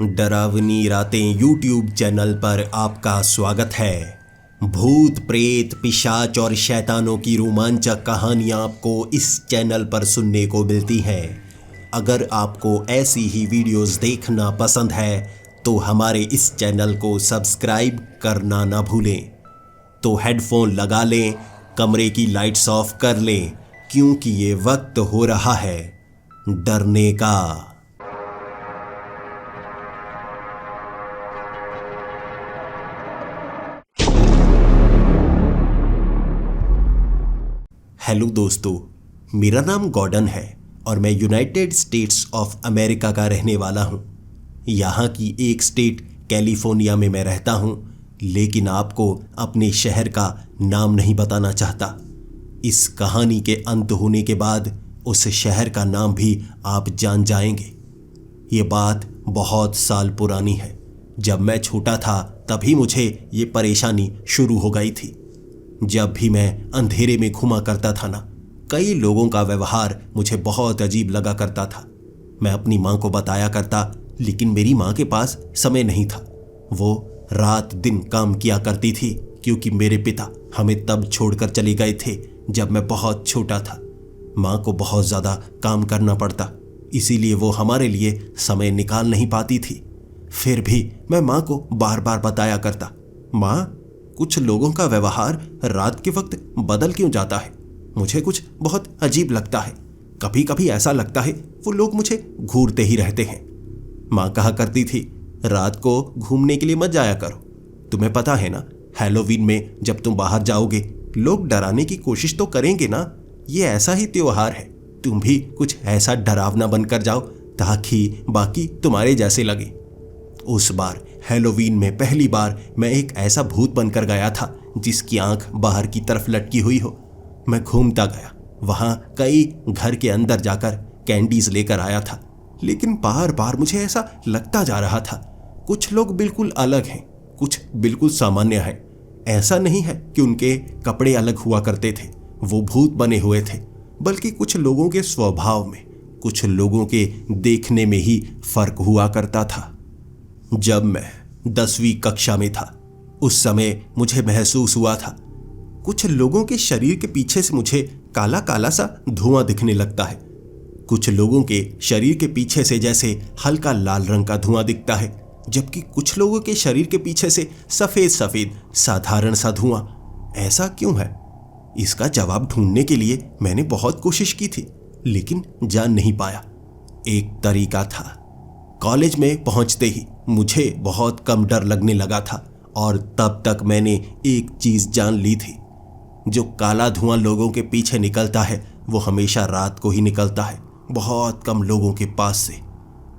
डरावनी रातें YouTube channel पर आपका स्वागत है। भूत प्रेत पिशाच और शैतानों की रोमांचक कहानियां आपको इस चैनल पर सुनने को मिलती हैं। अगर आपको ऐसी ही वीडियोस देखना पसंद है तो हमारे इस चैनल को सब्सक्राइब करना ना भूलें। तो हेडफोन लगा लें, कमरे की लाइट्स ऑफ कर लें, क्योंकि ये वक्त हो रहा है डरने का। हेलो दोस्तों, मेरा नाम गॉर्डन है और मैं यूनाइटेड स्टेट्स ऑफ अमेरिका का रहने वाला हूँ। यहाँ की एक स्टेट कैलिफोर्निया में मैं रहता हूँ, लेकिन आपको अपने शहर का नाम नहीं बताना चाहता। इस कहानी के अंत होने के बाद उस शहर का नाम भी आप जान जाएंगे। ये बात बहुत साल पुरानी है। जब मैं छोटा था तभी मुझे ये परेशानी शुरू हो गई थी। जब भी मैं अंधेरे में घुमा करता था ना, कई लोगों का व्यवहार मुझे बहुत अजीब लगा करता था। मैं अपनी माँ को बताया करता, लेकिन मेरी माँ के पास समय नहीं था। वो रात दिन काम किया करती थी, क्योंकि मेरे पिता हमें तब छोड़कर चले गए थे जब मैं बहुत छोटा था। माँ को बहुत ज़्यादा काम करना पड़ता, इसीलिए वो हमारे लिए समय निकाल नहीं पाती थी। फिर भी मैं माँ को बार बार बताया करता, माँ, कुछ लोगों का व्यवहार रात के वक्त बदल क्यों जाता है? मुझे कुछ बहुत अजीब लगता है। कभी कभी ऐसा लगता है वो लोग मुझे घूरते ही रहते हैं। माँ कहा करती थी, रात को घूमने के लिए मत जाया करो। तुम्हें पता है ना, हैलोवीन में जब तुम बाहर जाओगे लोग डराने की कोशिश तो करेंगे ना। ये ऐसा ही त्योहार है, तुम भी कुछ ऐसा डरावना बनकर जाओ ताकि बाकी तुम्हारे जैसे लगे। उस बार हैलोवीन में पहली बार मैं एक ऐसा भूत बनकर गया था जिसकी आंख बाहर की तरफ लटकी हुई हो। मैं घूमता गया, वहां कई घर के अंदर जाकर कैंडीज लेकर आया था, लेकिन बार बार मुझे ऐसा लगता जा रहा था कुछ लोग बिल्कुल अलग हैं, कुछ बिल्कुल सामान्य हैं। ऐसा नहीं है कि उनके कपड़े अलग हुआ करते थे, वो भूत बने हुए थे, बल्कि कुछ लोगों के स्वभाव में, कुछ लोगों के देखने में ही फर्क हुआ करता था। जब मैं 10वीं कक्षा में था, उस समय मुझे महसूस हुआ था कुछ लोगों के शरीर के पीछे से मुझे काला काला सा धुआं दिखने लगता है। कुछ लोगों के शरीर के पीछे से जैसे हल्का लाल रंग का धुआं दिखता है, जबकि कुछ लोगों के शरीर के पीछे से सफेद सफेद साधारण सा धुआं। ऐसा क्यों है? इसका जवाब ढूंढने के लिए मैंने बहुत कोशिश की थी, लेकिन जान नहीं पाया। एक तरीका था। कॉलेज में पहुंचते ही मुझे बहुत कम डर लगने लगा था, और तब तक मैंने एक चीज जान ली थी, जो काला धुआं लोगों के पीछे निकलता है वो हमेशा रात को ही निकलता है। बहुत कम लोगों के पास से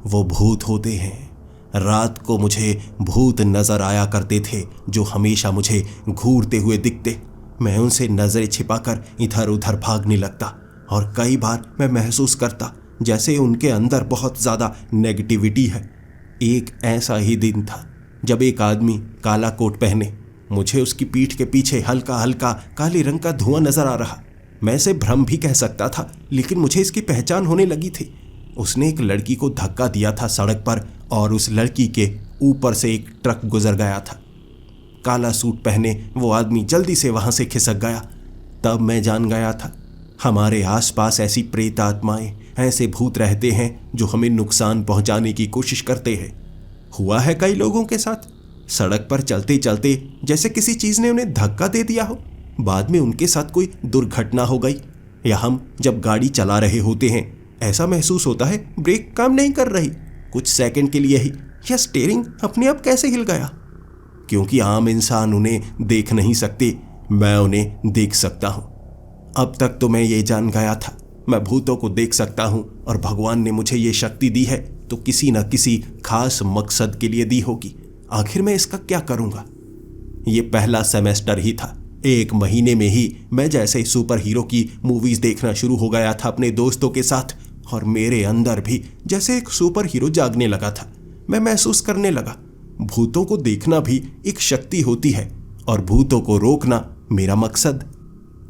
वो भूत होते हैं। रात को मुझे भूत नजर आया करते थे जो हमेशा मुझे घूरते हुए दिखते। मैं उनसे नजरें छिपाकर इधर उधर भागने लगता, और कई बार मैं महसूस करता जैसे उनके अंदर बहुत ज़्यादा नेगेटिविटी है। एक ऐसा ही दिन था जब एक आदमी काला कोट पहने, मुझे उसकी पीठ के पीछे हल्का हल्का काले रंग का धुआं नजर आ रहा। मैं इसे भ्रम भी कह सकता था, लेकिन मुझे इसकी पहचान होने लगी थी। उसने एक लड़की को धक्का दिया था सड़क पर, और उस लड़की के ऊपर से एक ट्रक गुजर गया था। काला सूट पहने वो आदमी जल्दी से वहां से खिसक गया। तब मैं जान गया था हमारे आसपास ऐसी प्रेत आत्माएं, ऐसे भूत रहते हैं जो हमें नुकसान पहुंचाने की कोशिश करते हैं। हुआ है कई लोगों के साथ, सड़क पर चलते चलते जैसे किसी चीज ने उन्हें धक्का दे दिया हो। बाद में उनके साथ कोई दुर्घटना हो गई, या हम जब गाड़ी चला रहे होते हैं ऐसा महसूस होता है ब्रेक काम नहीं कर रही कुछ सेकंड के लिए ही, या स्टीयरिंग अपने आप कैसे हिल गया। क्योंकि आम इंसान उन्हें देख नहीं सकते, मैं उन्हें देख सकता हूं। अब तक तो मैं ये जान गया था मैं भूतों को देख सकता हूं, और भगवान ने मुझे ये शक्ति दी है तो किसी न किसी खास मकसद के लिए दी होगी। आखिर मैं इसका क्या करूंगा? ये पहला सेमेस्टर ही था। 1 महीने में ही मैं जैसे सुपर हीरो की मूवीज देखना शुरू हो गया था अपने दोस्तों के साथ, और मेरे अंदर भी जैसे एक सुपर हीरो जागने लगा था। मैं महसूस करने लगा भूतों को देखना भी एक शक्ति होती है, और भूतों को रोकना मेरा मकसद।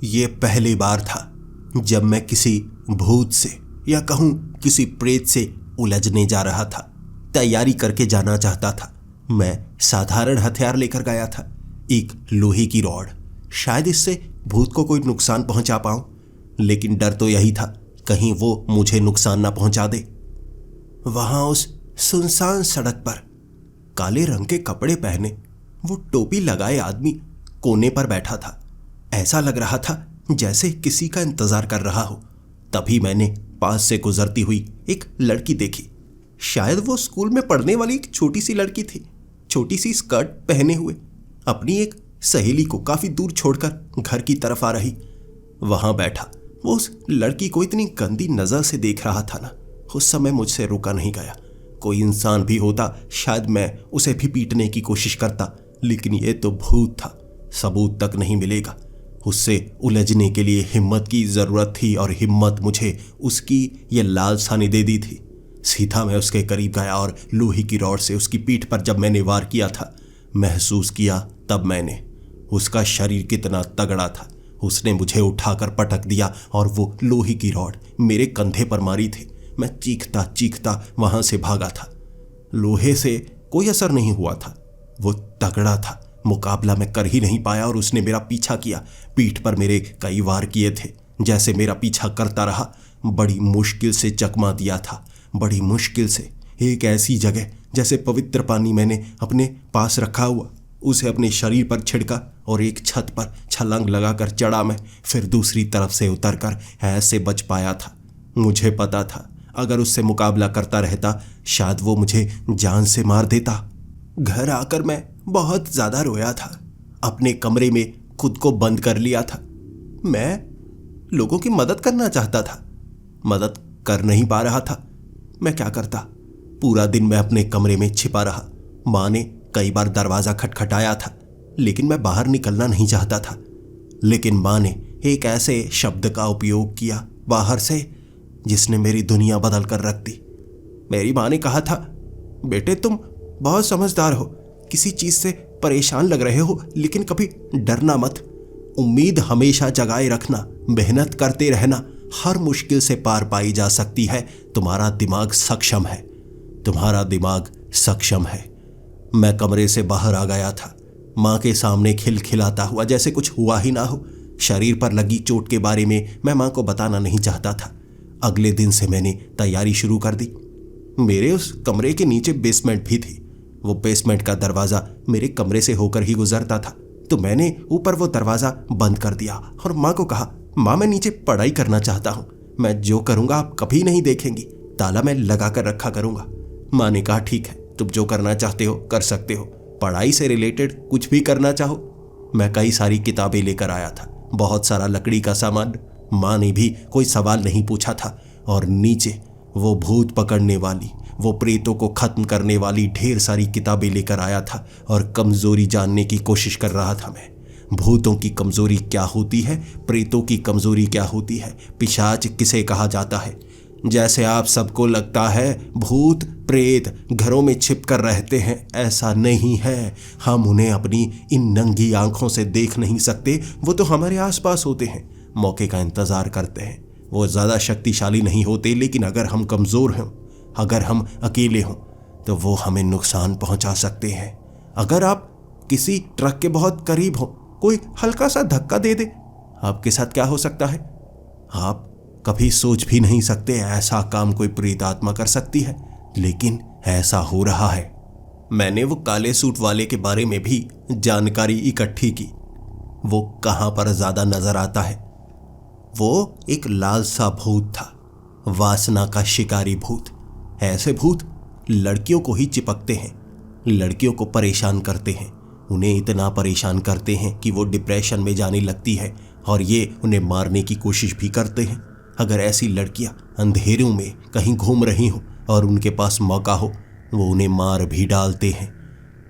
ये पहली बार था जब मैं किसी भूत से, या कहूं किसी प्रेत से उलझने जा रहा था। तैयारी करके जाना चाहता था। मैं साधारण हथियार लेकर गया था, एक लोहे की रॉड। शायद इससे भूत को कोई नुकसान पहुंचा पाऊं, लेकिन डर तो यही था कहीं वो मुझे नुकसान ना पहुंचा दे। वहां उस सुनसान सड़क पर काले रंग के कपड़े पहने वो टोपी लगाए आदमी कोने पर बैठा था। ऐसा लग रहा था जैसे किसी का इंतजार कर रहा हो। तभी मैंने पास से गुजरती हुई एक लड़की देखी। शायद वो स्कूल में पढ़ने वाली एक छोटी सी लड़की थी, छोटी सी स्कर्ट पहने हुए, अपनी एक सहेली को काफी दूर छोड़कर घर की तरफ आ रही। वहां बैठा वो उस लड़की को इतनी गंदी नजर से देख रहा था ना, उस समय मुझसे रुका नहीं गया। कोई इंसान भी होता शायद मैं उसे भी पीटने की कोशिश करता, लेकिन ये तो भूत था, सबूत तक नहीं मिलेगा। उससे उलझने के लिए हिम्मत की जरूरत थी और हिम्मत मुझे उसकी ये लालसा ने दे दी थी। सीधा मैं उसके करीब गया और लोहे की रॉड से उसकी पीठ पर जब मैंने वार किया था, महसूस किया तब मैंने उसका शरीर कितना तगड़ा था। उसने मुझे उठाकर पटक दिया और वो लोहे की रॉड मेरे कंधे पर मारी थी। मैं चीखता चीखता वहां से भागा था। लोहे से कोई असर नहीं हुआ था, वो तगड़ा था, मुकाबला मैं कर ही नहीं पाया और उसने मेरा पीछा किया। पीठ पर मेरे कई वार किए थे, जैसे मेरा पीछा करता रहा। बड़ी मुश्किल से चकमा दिया था, बड़ी मुश्किल से। एक ऐसी जगह जैसे पवित्र पानी मैंने अपने पास रखा हुआ, उसे अपने शरीर पर छिड़का और एक छत पर छलांग लगाकर चढ़ा मैं। फिर दूसरी तरफ से उतरकर ऐसे बच पाया था। मुझे पता था अगर उससे मुकाबला करता रहता शायद वो मुझे जान से मार देता। घर आकर मैं बहुत ज्यादा रोया था। अपने कमरे में खुद को बंद कर लिया था। मैं लोगों की मदद करना चाहता था, मदद कर नहीं पा रहा था। मैं क्या करता? पूरा दिन मैं अपने कमरे में छिपा रहा। माँ ने कई बार दरवाजा खटखटाया था, लेकिन मैं बाहर निकलना नहीं चाहता था। लेकिन माँ ने एक ऐसे शब्द का उपयोग किया बाहर से जिसने मेरी दुनिया बदल कर रख दी। मेरी माँ ने कहा था, बेटे तुम बहुत समझदार हो, किसी चीज से परेशान लग रहे हो, लेकिन कभी डरना मत। उम्मीद हमेशा जगाए रखना, मेहनत करते रहना, हर मुश्किल से पार पाई जा सकती है। तुम्हारा दिमाग सक्षम है, तुम्हारा दिमाग सक्षम है। मैं कमरे से बाहर आ गया था, माँ के सामने खिलखिलाता हुआ जैसे कुछ हुआ ही ना हो। शरीर पर लगी चोट के बारे में मैं माँ को बताना नहीं चाहता था। अगले दिन से मैंने तैयारी शुरू कर दी। मेरे उस कमरे के नीचे बेसमेंट भी थी। वो बेसमेंट का दरवाज़ा मेरे कमरे से होकर ही गुजरता था, तो मैंने ऊपर वो दरवाज़ा बंद कर दिया और माँ को कहा, माँ मैं नीचे पढ़ाई करना चाहता हूँ, मैं जो करूँगा आप कभी नहीं देखेंगी, ताला मैं लगा कर रखा करूँगा। माँ ने कहा, ठीक है, तुम जो करना चाहते हो कर सकते हो, पढ़ाई से रिलेटेड कुछ भी करना चाहो। मैं कई सारी किताबें लेकर आया था, बहुत सारा लकड़ी का सामान। माँ ने भी कोई सवाल नहीं पूछा था और नीचे वो भूत पकड़ने वाली, वो प्रेतों को खत्म करने वाली ढेर सारी किताबें लेकर आया था और कमजोरी जानने की कोशिश कर रहा था मैं। भूतों की कमजोरी क्या होती है, प्रेतों की कमजोरी क्या होती है, पिशाच किसे कहा जाता है। जैसे आप सबको लगता है भूत प्रेत घरों में छिप कर रहते हैं, ऐसा नहीं है। हम उन्हें अपनी इन नंगी आंखों से देख नहीं सकते, वो तो हमारे आसपास होते हैं, मौके का इंतजार करते हैं। वो ज़्यादा शक्तिशाली नहीं होते, लेकिन अगर हम कमज़ोर हों, अगर हम अकेले हों, तो वो हमें नुकसान पहुंचा सकते हैं। अगर आप किसी ट्रक के बहुत करीब हो, कोई हल्का सा धक्का दे दे, आपके साथ क्या हो सकता है आप कभी सोच भी नहीं सकते। ऐसा काम कोई प्रेत आत्मा कर सकती है, लेकिन ऐसा हो रहा है। मैंने वो काले सूट वाले के बारे में भी जानकारी इकट्ठी की। वो कहाँ पर ज़्यादा नजर आता है? वो एक लाल सा भूत था, वासना का शिकारी भूत। ऐसे भूत लड़कियों को ही चिपकते हैं, लड़कियों को परेशान करते हैं, उन्हें इतना परेशान करते हैं कि वो डिप्रेशन में जाने लगती है और ये उन्हें मारने की कोशिश भी करते हैं। अगर ऐसी लड़कियां अंधेरों में कहीं घूम रही हों और उनके पास मौका हो, वो उन्हें मार भी डालते हैं।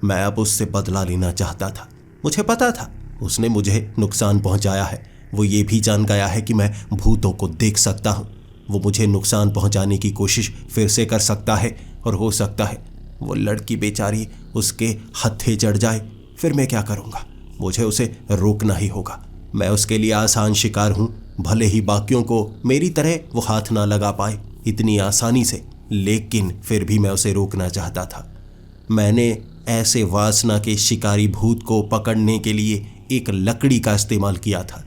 मैं अब उससे बदला लेना चाहता था। मुझे पता था उसने मुझे नुकसान पहुंचाया है। वो ये भी जान गया है कि मैं भूतों को देख सकता हूँ। वो मुझे नुकसान पहुंचाने की कोशिश फिर से कर सकता है और हो सकता है वो लड़की बेचारी उसके हत्थे चढ़ जाए। फिर मैं क्या करूँगा? मुझे उसे रोकना ही होगा। मैं उसके लिए आसान शिकार हूँ, भले ही बाकियों को मेरी तरह वो हाथ ना लगा पाए इतनी आसानी से, लेकिन फिर भी मैं उसे रोकना चाहता था। मैंने ऐसे वासना के शिकारी भूत को पकड़ने के लिए एक लकड़ी का इस्तेमाल किया था।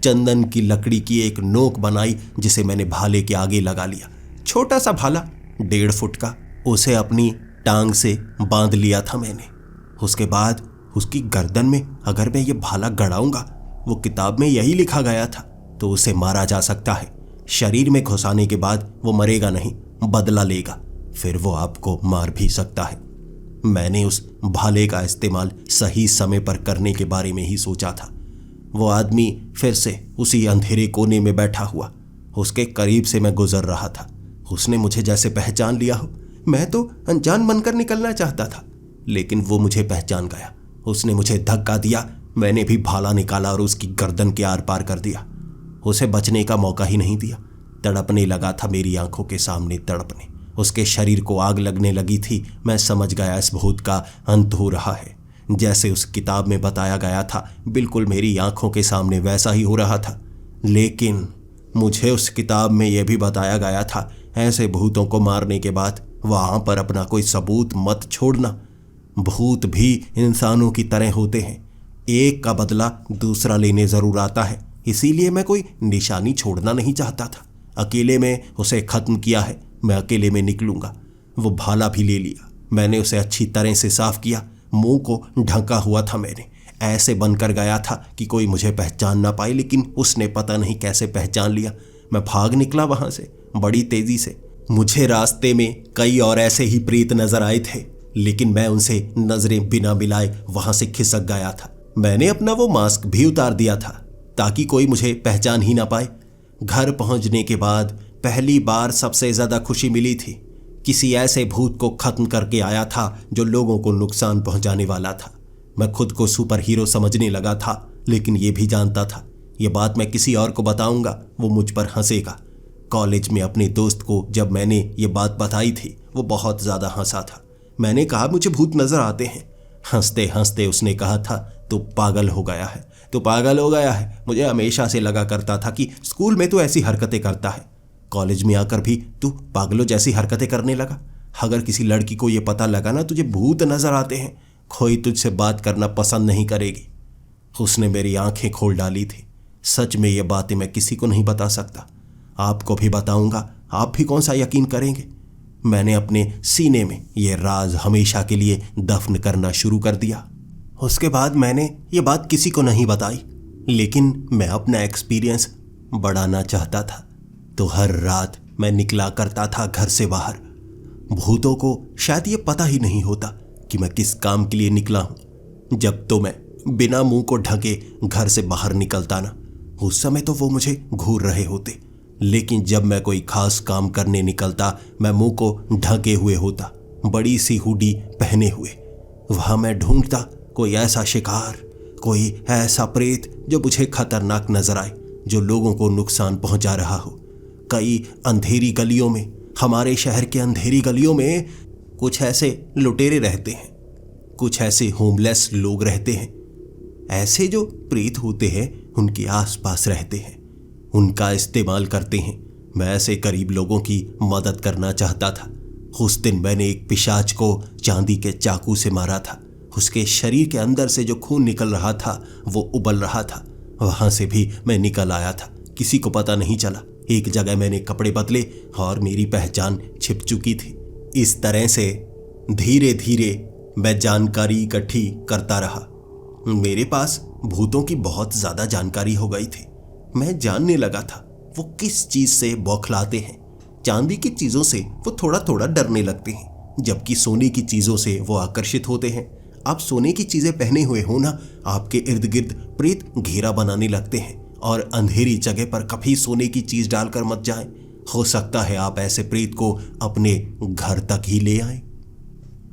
चंदन की लकड़ी की एक नोक बनाई जिसे मैंने भाले के आगे लगा लिया। छोटा सा भाला 1.5 फुट का, उसे अपनी टांग से बांध लिया था मैंने। उसके बाद उसकी गर्दन में अगर मैं ये भाला गड़ाऊंगा, वो किताब में यही लिखा गया था, तो उसे मारा जा सकता है। शरीर में घुसाने के बाद वो मरेगा नहीं, बदला लेगा, फिर वो आपको मार भी सकता है। मैंने उस भाले का इस्तेमाल सही समय पर करने के बारे में ही सोचा था। वो आदमी फिर से उसी अंधेरे कोने में बैठा हुआ, उसके करीब से मैं गुजर रहा था। उसने मुझे जैसे पहचान लिया हो। मैं तो अनजान बनकर निकलना चाहता था, लेकिन वो मुझे पहचान गया। उसने मुझे धक्का दिया, मैंने भी भाला निकाला और उसकी गर्दन के आर पार कर दिया। उसे बचने का मौका ही नहीं दिया। तड़पने लगा था, मेरी आंखों के सामने तड़पने। उसके शरीर को आग लगने लगी थी। मैं समझ गया इस भूत का अंत हो रहा है। जैसे उस किताब में बताया गया था, बिल्कुल मेरी आंखों के सामने वैसा ही हो रहा था। लेकिन मुझे उस किताब में यह भी बताया गया था, ऐसे भूतों को मारने के बाद वहां पर अपना कोई सबूत मत छोड़ना। भूत भी इंसानों की तरह होते हैं, एक का बदला दूसरा लेने जरूर आता है। इसीलिए मैं कोई निशानी छोड़ना नहीं चाहता था। अकेले में उसे खत्म किया है, मैं अकेले में निकलूंगा। वो भाला भी ले लिया, मैंने उसे अच्छी तरह से साफ किया। मुंह को ढका हुआ था मैंने, ऐसे बनकर गया था कि कोई मुझे पहचान ना पाए, लेकिन उसने पता नहीं कैसे पहचान लिया। मैं भाग निकला वहां से बड़ी तेजी से। मुझे रास्ते में कई और ऐसे ही प्रेत नजर आए थे, लेकिन मैं उनसे नजरें बिना मिलाए वहां से खिसक गया था। मैंने अपना वो मास्क भी उतार दिया था ताकि कोई मुझे पहचान ही ना पाए। घर पहुंचने के बाद पहली बार सबसे ज्यादा खुशी मिली थी। किसी ऐसे भूत को खत्म करके आया था जो लोगों को नुकसान पहुंचाने वाला था। मैं खुद को सुपर हीरो समझने लगा था, लेकिन यह भी जानता था यह बात मैं किसी और को बताऊंगा, वो मुझ पर हंसेगा। कॉलेज में अपने दोस्त को जब मैंने ये बात बताई थी, वो बहुत ज्यादा हंसा था। मैंने कहा मुझे भूत नजर आते हैं। हंसते हंसते उसने कहा था तू पागल हो गया है, तू पागल हो गया है। मुझे हमेशा से लगा करता था कि स्कूल में तो ऐसी हरकतें करता है, कॉलेज में आकर भी तू पागलों जैसी हरकतें करने लगा। अगर किसी लड़की को यह पता लगा ना तुझे भूत नजर आते हैं, कोई तुझसे बात करना पसंद नहीं करेगी। उसने मेरी आंखें खोल डाली थी। सच में ये बातें मैं किसी को नहीं बता सकता, आपको भी बताऊंगा, आप भी कौन सा यकीन करेंगे। मैंने अपने सीने में ये राज हमेशा के लिए दफन करना शुरू कर दिया। उसके बाद मैंने ये बात किसी को नहीं बताई, लेकिन मैं अपना एक्सपीरियंस बढ़ाना चाहता था। तो हर रात मैं निकला करता था घर से बाहर। भूतों को शायद ये पता ही नहीं होता कि मैं किस काम के लिए निकला हूं। जब तो मैं बिना मुंह को ढके घर से बाहर निकलता ना, उस समय तो वो मुझे घूर रहे होते, लेकिन जब मैं कोई खास काम करने निकलता, मैं मुंह को ढके हुए होता, बड़ी सी हुडी पहने हुए। वहां मैं ढूंढता कोई ऐसा शिकार, कोई ऐसा प्रेत जो मुझे खतरनाक नजर आए, जो लोगों को नुकसान पहुंचा रहा हो। कई अंधेरी गलियों में, हमारे शहर के अंधेरी गलियों में कुछ ऐसे लुटेरे रहते हैं, कुछ ऐसे होमलेस लोग रहते हैं। ऐसे जो प्रेत होते हैं उनके आसपास रहते हैं, उनका इस्तेमाल करते हैं। मैं ऐसे गरीब लोगों की मदद करना चाहता था। उस दिन मैंने एक पिशाच को चांदी के चाकू से मारा था। उसके शरीर के अंदर से जो खून निकल रहा था वो उबल रहा था। वहां से भी मैं निकल आया था, किसी को पता नहीं चला। एक जगह मैंने कपड़े बदले और मेरी पहचान छिप चुकी थी। इस तरह से धीरे धीरे मैं जानकारी इकट्ठी करता रहा। मेरे पास भूतों की बहुत ज्यादा जानकारी हो गई थी। मैं जानने लगा था वो किस चीज से बौखलाते हैं। चांदी की चीजों से वो थोड़ा थोड़ा डरने लगते हैं, जबकि सोने की चीजों से वो आकर्षित होते हैं। आप सोने की चीजें पहने हुए हो ना, आपके इर्द गिर्द प्रेत घेरा बनाने लगते हैं, और अंधेरी जगह पर कभी सोने की चीज डालकर मत जाएं। हो सकता है आप ऐसे प्रेत को अपने घर तक ही ले आए।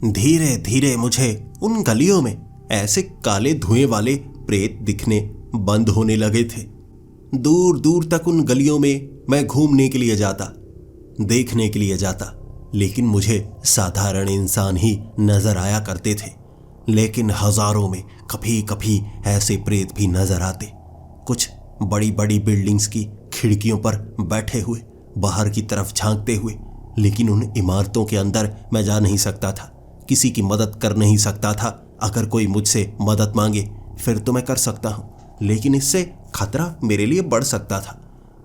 धीरे धीरे मुझे उन गलियों में ऐसे काले धुएं वाले प्रेत दिखने बंद होने लगे थे। दूर दूर तक उन गलियों में मैं घूमने के लिए जाता, देखने के लिए जाता, लेकिन मुझे साधारण इंसान ही नजर आया करते थे। लेकिन हजारों में कभी कभी ऐसे प्रेत भी नजर आते, कुछ बड़ी बड़ी बिल्डिंग्स की खिड़कियों पर बैठे हुए, बाहर की तरफ झांकते हुए। लेकिन उन इमारतों के अंदर मैं जा नहीं सकता था, किसी की मदद कर नहीं सकता था। अगर कोई मुझसे मदद मांगे फिर तो मैं कर सकता हूँ, लेकिन इससे खतरा मेरे लिए बढ़ सकता था।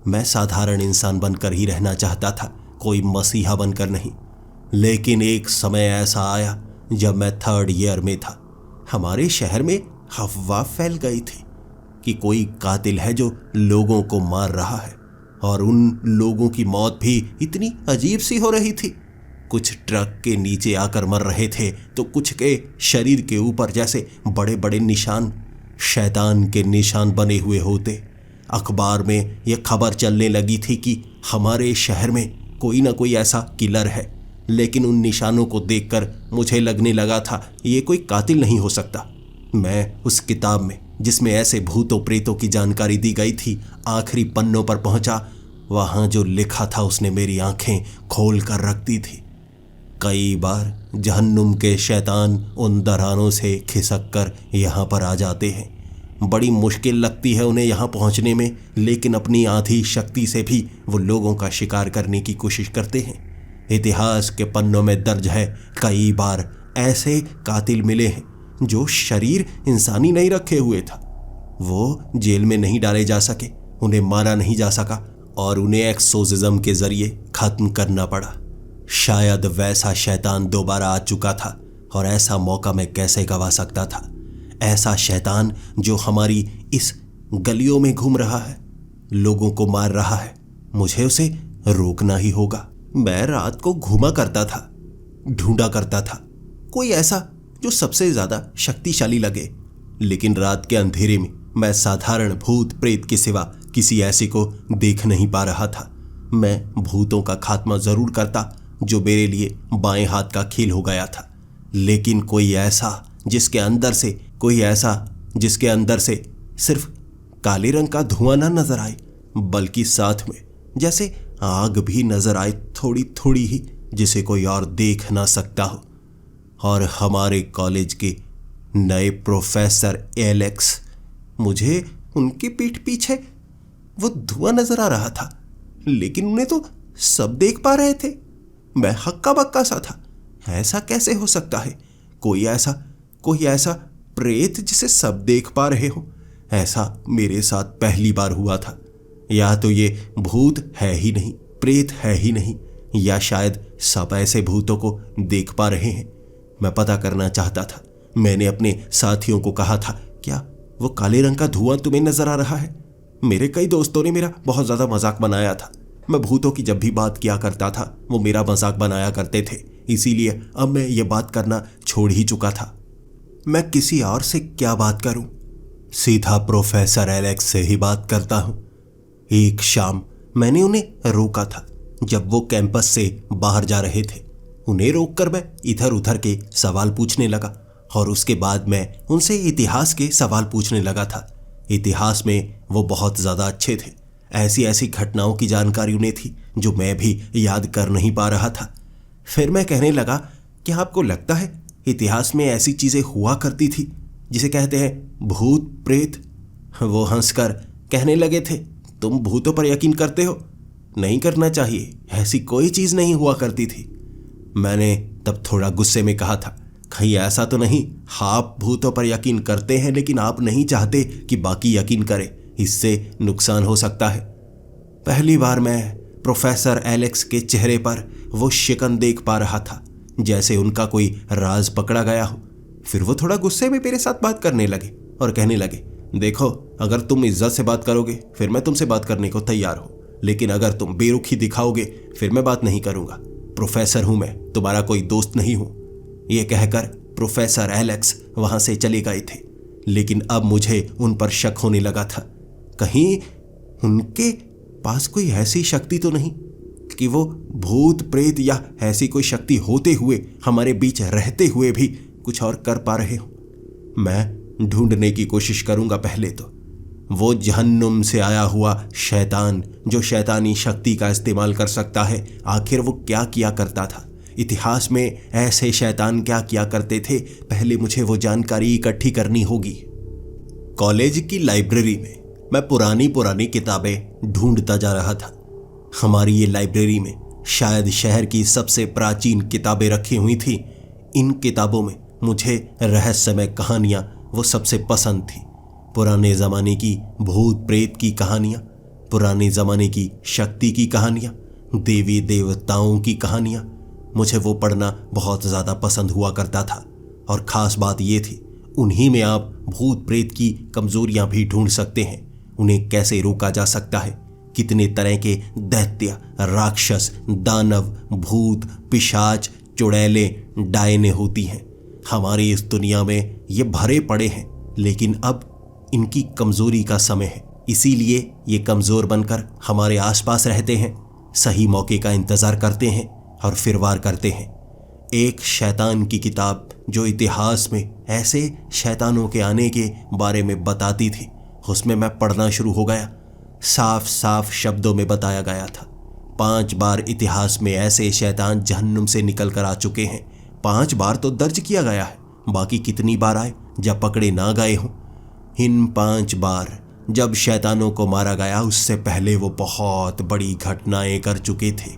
मैं साधारण इंसान बनकर ही रहना चाहता था, कोई मसीहा बनकर नहीं। लेकिन एक समय ऐसा आया जब मैं 3rd ईयर में था। हमारे शहर में अफवाह फैल गई थी कि कोई कातिल है जो लोगों को मार रहा है, और उन लोगों की मौत भी इतनी अजीब सी हो रही थी। कुछ ट्रक के नीचे आकर मर रहे थे तो कुछ के शरीर के ऊपर जैसे बड़े बड़े निशान, शैतान के निशान बने हुए होते। अखबार में यह खबर चलने लगी थी कि हमारे शहर में कोई ना कोई ऐसा किलर है, लेकिन उन निशानों को देखकर मुझे लगने लगा था ये कोई कातिल नहीं हो सकता। मैं उस किताब में जिसमें ऐसे भूतों प्रेतों की जानकारी दी गई थी आखिरी पन्नों पर पहुंचा। वहां जो लिखा था उसने मेरी आंखें खोल कर रख दी थी। कई बार जहन्नुम के शैतान उन दरारों से खिसक कर यहाँ पर आ जाते हैं। बड़ी मुश्किल लगती है उन्हें यहाँ पहुँचने में, लेकिन अपनी आधी शक्ति से भी वो लोगों का शिकार करने की कोशिश करते हैं। इतिहास के पन्नों में दर्ज है, कई बार ऐसे कातिल मिले हैं जो शरीर इंसानी नहीं रखे हुए था। वो जेल में नहीं डाले जा सके, उन्हें मारा नहीं जा सका और उन्हें एक्सोर्सिज्म के जरिए खत्म करना पड़ा। शायद वैसा शैतान दोबारा आ चुका था, और ऐसा मौका मैं कैसे गवा सकता था। ऐसा शैतान जो हमारी इस गलियों में घूम रहा है, लोगों को मार रहा है, मुझे उसे रोकना ही होगा। मैं रात को घूमा करता था, ढूंढा करता था कोई ऐसा जो सबसे ज्यादा शक्तिशाली लगे, लेकिन रात के अंधेरे में मैं साधारण भूत प्रेत के सिवा किसी ऐसे को देख नहीं पा रहा था। मैं भूतों का खात्मा जरूर करता जो मेरे लिए बाएं हाथ का खेल हो गया था, लेकिन कोई ऐसा जिसके अंदर से सिर्फ काले रंग का धुआं ना नजर आए, बल्कि साथ में जैसे आग भी नजर आए, थोड़ी थोड़ी ही, जिसे कोई और देख ना सकता हो। और हमारे कॉलेज के नए प्रोफेसर एलेक्स, मुझे उनकी पीठ पीछे वो धुआं नजर आ रहा था, लेकिन उन्हें तो सब देख पा रहे थे। मैं हक्का बक्का सा था। ऐसा कैसे हो सकता है? कोई ऐसा प्रेत जिसे सब देख पा रहे हो, ऐसा मेरे साथ पहली बार हुआ था। या तो ये भूत है ही नहीं, प्रेत है ही नहीं, या शायद सब ऐसे भूतों को देख पा रहे हैं। मैं पता करना चाहता था। मैंने अपने साथियों को कहा था, क्या वो काले रंग का धुआं तुम्हें नजर आ रहा है? मेरे कई दोस्तों ने मेरा बहुत ज्यादा मजाक बनाया था। मैं भूतों की जब भी बात किया करता था वो मेरा मजाक बनाया करते थे, इसीलिए अब मैं ये बात करना छोड़ ही चुका था। मैं किसी और से क्या बात करूं? सीधा प्रोफेसर एलेक्स से ही बात करता हूं। एक शाम मैंने उन्हें रोका था जब वो कैंपस से बाहर जा रहे थे। उन्हें रोककर मैं इधर उधर के सवाल पूछने लगा, और उसके बाद मैं उनसे इतिहास के सवाल पूछने लगा था। इतिहास में वो बहुत ज़्यादा अच्छे थे। ऐसी ऐसी घटनाओं की जानकारी उन्हें थी जो मैं भी याद कर नहीं पा रहा था। फिर मैं कहने लगा, क्या आपको लगता है इतिहास में ऐसी चीज़ें हुआ करती थी जिसे कहते हैं भूत प्रेत? वो हंसकर कहने लगे थे, तुम भूतों पर यकीन करते हो? नहीं करना चाहिए, ऐसी कोई चीज़ नहीं हुआ करती थी। मैंने तब थोड़ा गुस्से में कहा था, कहीं ऐसा तो नहीं आप भूतों पर यकीन करते हैं लेकिन आप नहीं चाहते कि बाकी यकीन करें, इससे नुकसान हो सकता है। पहली बार मैं प्रोफेसर एलेक्स के चेहरे पर वो शिकन देख पा रहा था, जैसे उनका कोई राज पकड़ा गया हो। फिर वो थोड़ा गुस्से में मेरे साथ बात करने लगे और कहने लगे, देखो, अगर तुम इज्जत से बात करोगे फिर मैं तुमसे बात करने को तैयार हूँ, लेकिन अगर तुम बेरुखी दिखाओगे फिर मैं बात नहीं करूँगा। प्रोफेसर हूँ मैं, तुम्हारा कोई दोस्त नहीं हूँ। ये कहकर प्रोफेसर एलेक्स वहाँ से चले गए थे, लेकिन अब मुझे उन पर शक होने लगा था। कहीं उनके पास कोई ऐसी शक्ति तो नहीं कि वो भूत प्रेत या ऐसी कोई शक्ति होते हुए हमारे बीच रहते हुए भी कुछ और कर पा रहे हो। मैं ढूंढने की कोशिश करूंगा पहले तो वो जहन्नुम से आया हुआ शैतान जो शैतानी शक्ति का इस्तेमाल कर सकता है, आखिर वो क्या किया करता था। इतिहास में ऐसे शैतान क्या किया करते थे, पहले मुझे वो जानकारी इकट्ठी करनी होगी। कॉलेज की लाइब्रेरी में मैं पुरानी किताबें ढूंढता जा रहा था। हमारी ये लाइब्रेरी में शायद शहर की सबसे प्राचीन किताबें रखी हुई थी। इन किताबों में मुझे रहस्यमय कहानियां वो सबसे पसंद थी। पुराने ज़माने की भूत प्रेत की कहानियां, पुराने ज़माने की शक्ति की कहानियां, देवी देवताओं की कहानियां, मुझे वो पढ़ना बहुत ज़्यादा पसंद हुआ करता था। और ख़ास बात ये थी, उन्हीं में आप भूत प्रेत की कमज़ोरियां भी ढूंढ सकते हैं। उन्हें कैसे रोका जा सकता है, कितने तरह के दैत्य, राक्षस, दानव, भूत, पिशाच, चुड़ैलें, डायने होती हैं। हमारी इस दुनिया में ये भरे पड़े हैं, लेकिन अब इनकी कमज़ोरी का समय है। इसीलिए ये कमज़ोर बनकर हमारे आसपास रहते हैं, सही मौके का इंतज़ार करते हैं और फिर वार करते हैं। एक शैतान की किताब जो इतिहास में ऐसे शैतानों के आने के बारे में बताती थी, उसमें मैं पढ़ना शुरू हो गया। साफ साफ शब्दों में बताया गया था, 5 बार इतिहास में ऐसे शैतान जहन्नुम से निकल कर आ चुके हैं। 5 बार तो दर्ज किया गया है, बाकी कितनी बार आए जब पकड़े ना गए हों। इन 5 बार जब शैतानों को मारा गया, उससे पहले वो बहुत बड़ी घटनाएं कर चुके थे।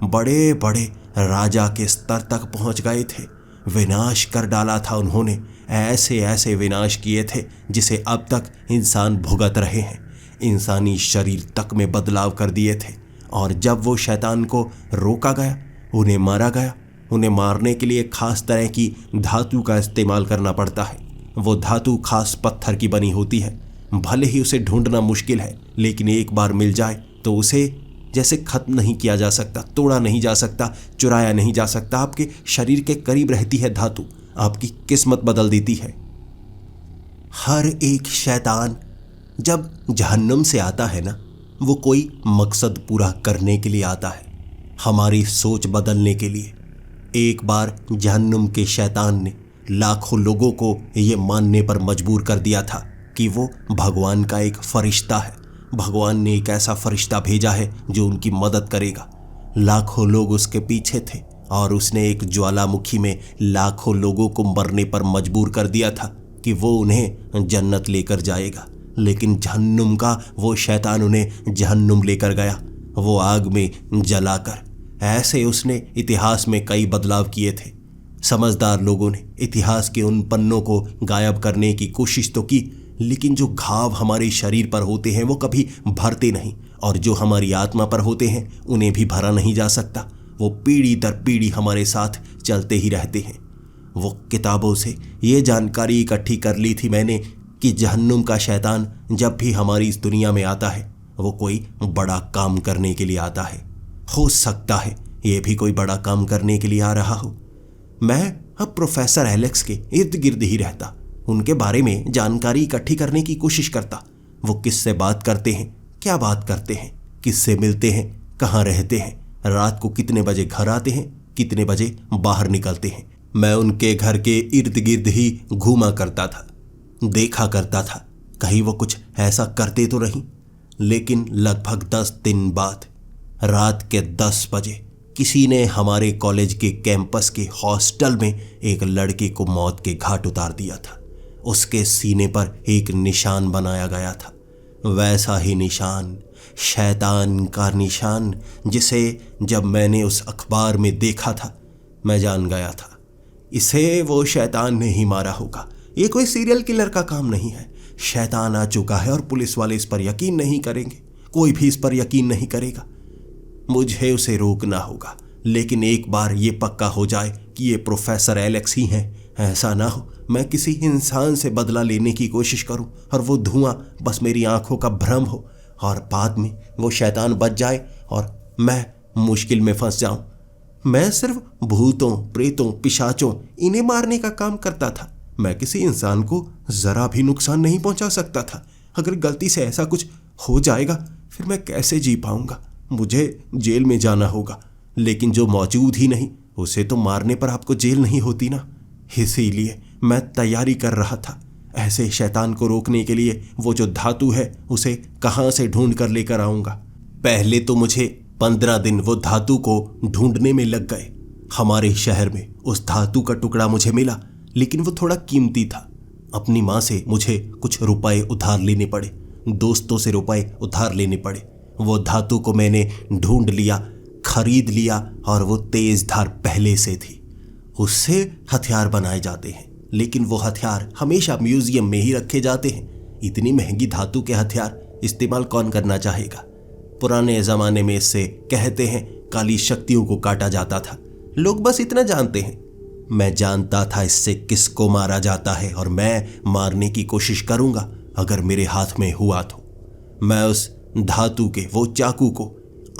बड़े बड़े राजा के स्तर तक पहुंच गए थे। विनाश कर डाला था उन्होंने, ऐसे ऐसे विनाश किए थे जिसे अब तक इंसान भुगत रहे हैं। इंसानी शरीर तक में बदलाव कर दिए थे। और जब वो शैतान को रोका गया, उन्हें मारा गया। उन्हें मारने के लिए खास तरह की धातु का इस्तेमाल करना पड़ता है। वो धातु खास पत्थर की बनी होती है। भले ही उसे ढूंढना मुश्किल है, लेकिन एक बार मिल जाए तो उसे जैसे खत्म नहीं किया जा सकता, तोड़ा नहीं जा सकता, चुराया नहीं जा सकता। आपके शरीर के करीब रहती है धातु, आपकी किस्मत बदल देती है। हर एक शैतान जब जहन्नुम से आता है ना, वो कोई मकसद पूरा करने के लिए आता है, हमारी सोच बदलने के लिए। एक बार जहन्नुम के शैतान ने लाखों लोगों को ये मानने पर मजबूर कर दिया था कि वो भगवान का एक फरिश्ता है। भगवान ने एक ऐसा फरिश्ता भेजा है जो उनकी मदद करेगा। लाखों लोग उसके पीछे थे और उसने एक ज्वालामुखी में लाखों लोगों को मरने पर मजबूर कर दिया था कि वो उन्हें जन्नत लेकर जाएगा। लेकिन जहन्नुम का वो शैतान उन्हें जहन्नुम लेकर गया, वो आग में जलाकर। ऐसे उसने इतिहास में कई बदलाव किए थे। समझदार लोगों ने इतिहास के उन पन्नों को गायब करने की कोशिश तो की, लेकिन जो घाव हमारे शरीर पर होते हैं वो कभी भरते नहीं, और जो हमारी आत्मा पर होते हैं उन्हें भी भरा नहीं जा सकता। वो पीढ़ी दर पीढ़ी हमारे साथ चलते ही रहते हैं। वो किताबों से ये जानकारी इकट्ठी कर ली थी मैंने कि जहन्नुम का शैतान जब भी हमारी इस दुनिया में आता है, वो कोई बड़ा काम करने के लिए आता है। हो सकता है ये भी कोई बड़ा काम करने के लिए आ रहा हो। मैं अब प्रोफेसर एलेक्स के इर्द गिर्द ही रहता, उनके बारे में जानकारी इकट्ठी करने की कोशिश करता। वो किससे बात करते हैं, क्या बात करते हैं, किससे मिलते हैं, कहाँ रहते हैं, रात को कितने बजे घर आते हैं, कितने बजे बाहर निकलते हैं। मैं उनके घर के इर्द गिर्द ही घूमा करता था, देखा करता था कहीं वो कुछ ऐसा करते तो नहीं। लेकिन लगभग 10 दिन बाद रात के 10 बजे किसी ने हमारे कॉलेज के कैंपस के हॉस्टल में एक लड़के को मौत के घाट उतार दिया था। उसके सीने पर एक निशान बनाया गया था, वैसा ही निशान, शैतान का निशान, जिसे जब मैंने उस अखबार में देखा था मैं जान गया था इसे वो शैतान ने ही मारा होगा। ये कोई सीरियल किलर का काम नहीं है। शैतान आ चुका है और पुलिस वाले इस पर यकीन नहीं करेंगे, कोई भी इस पर यकीन नहीं करेगा। मुझे उसे रोकना होगा, लेकिन एक बार ये पक्का हो जाए कि ये प्रोफेसर एलेक्स ही हैं। ऐसा ना हो मैं किसी इंसान से बदला लेने की कोशिश करूं और वो धुआं बस मेरी आंखों का भ्रम हो, और बाद में वो शैतान बच जाए और मैं मुश्किल में फंस जाऊं। मैं सिर्फ भूतों, प्रेतों, पिशाचों, इन्हें मारने का काम करता था। मैं किसी इंसान को जरा भी नुकसान नहीं पहुंचा सकता था। अगर गलती से ऐसा कुछ हो जाएगा फिर मैं कैसे जी पाऊंगा। मुझे जेल में जाना होगा, लेकिन जो मौजूद ही नहीं उसे तो मारने पर आपको जेल नहीं होती ना। इसीलिए मैं तैयारी कर रहा था ऐसे शैतान को रोकने के लिए। वो जो धातु है उसे कहाँ से ढूंढ कर लेकर आऊंगा। पहले तो मुझे 15 दिन वो धातु को ढूंढने में लग गए। हमारे शहर में उस धातु का टुकड़ा मुझे मिला, लेकिन वो थोड़ा कीमती था। अपनी माँ से मुझे कुछ रुपए उधार लेने पड़े, दोस्तों से रुपए उधार लेने पड़े। वो धातु को मैंने ढूंढ लिया, खरीद लिया और वो तेज धार पहले से थी। उससे हथियार बनाए जाते हैं, लेकिन वो हथियार हमेशा म्यूजियम में ही रखे जाते हैं। इतनी महंगी धातु के हथियार इस्तेमाल कौन करना चाहेगा। पुराने जमाने में इससे कहते हैं काली शक्तियों को काटा जाता था। लोग बस इतना जानते हैं। मैं जानता था इससे किसको मारा जाता है और मैं मारने की कोशिश करूंगा अगर मेरे हाथ में हुआ तो। मैं उस धातु के वो चाकू को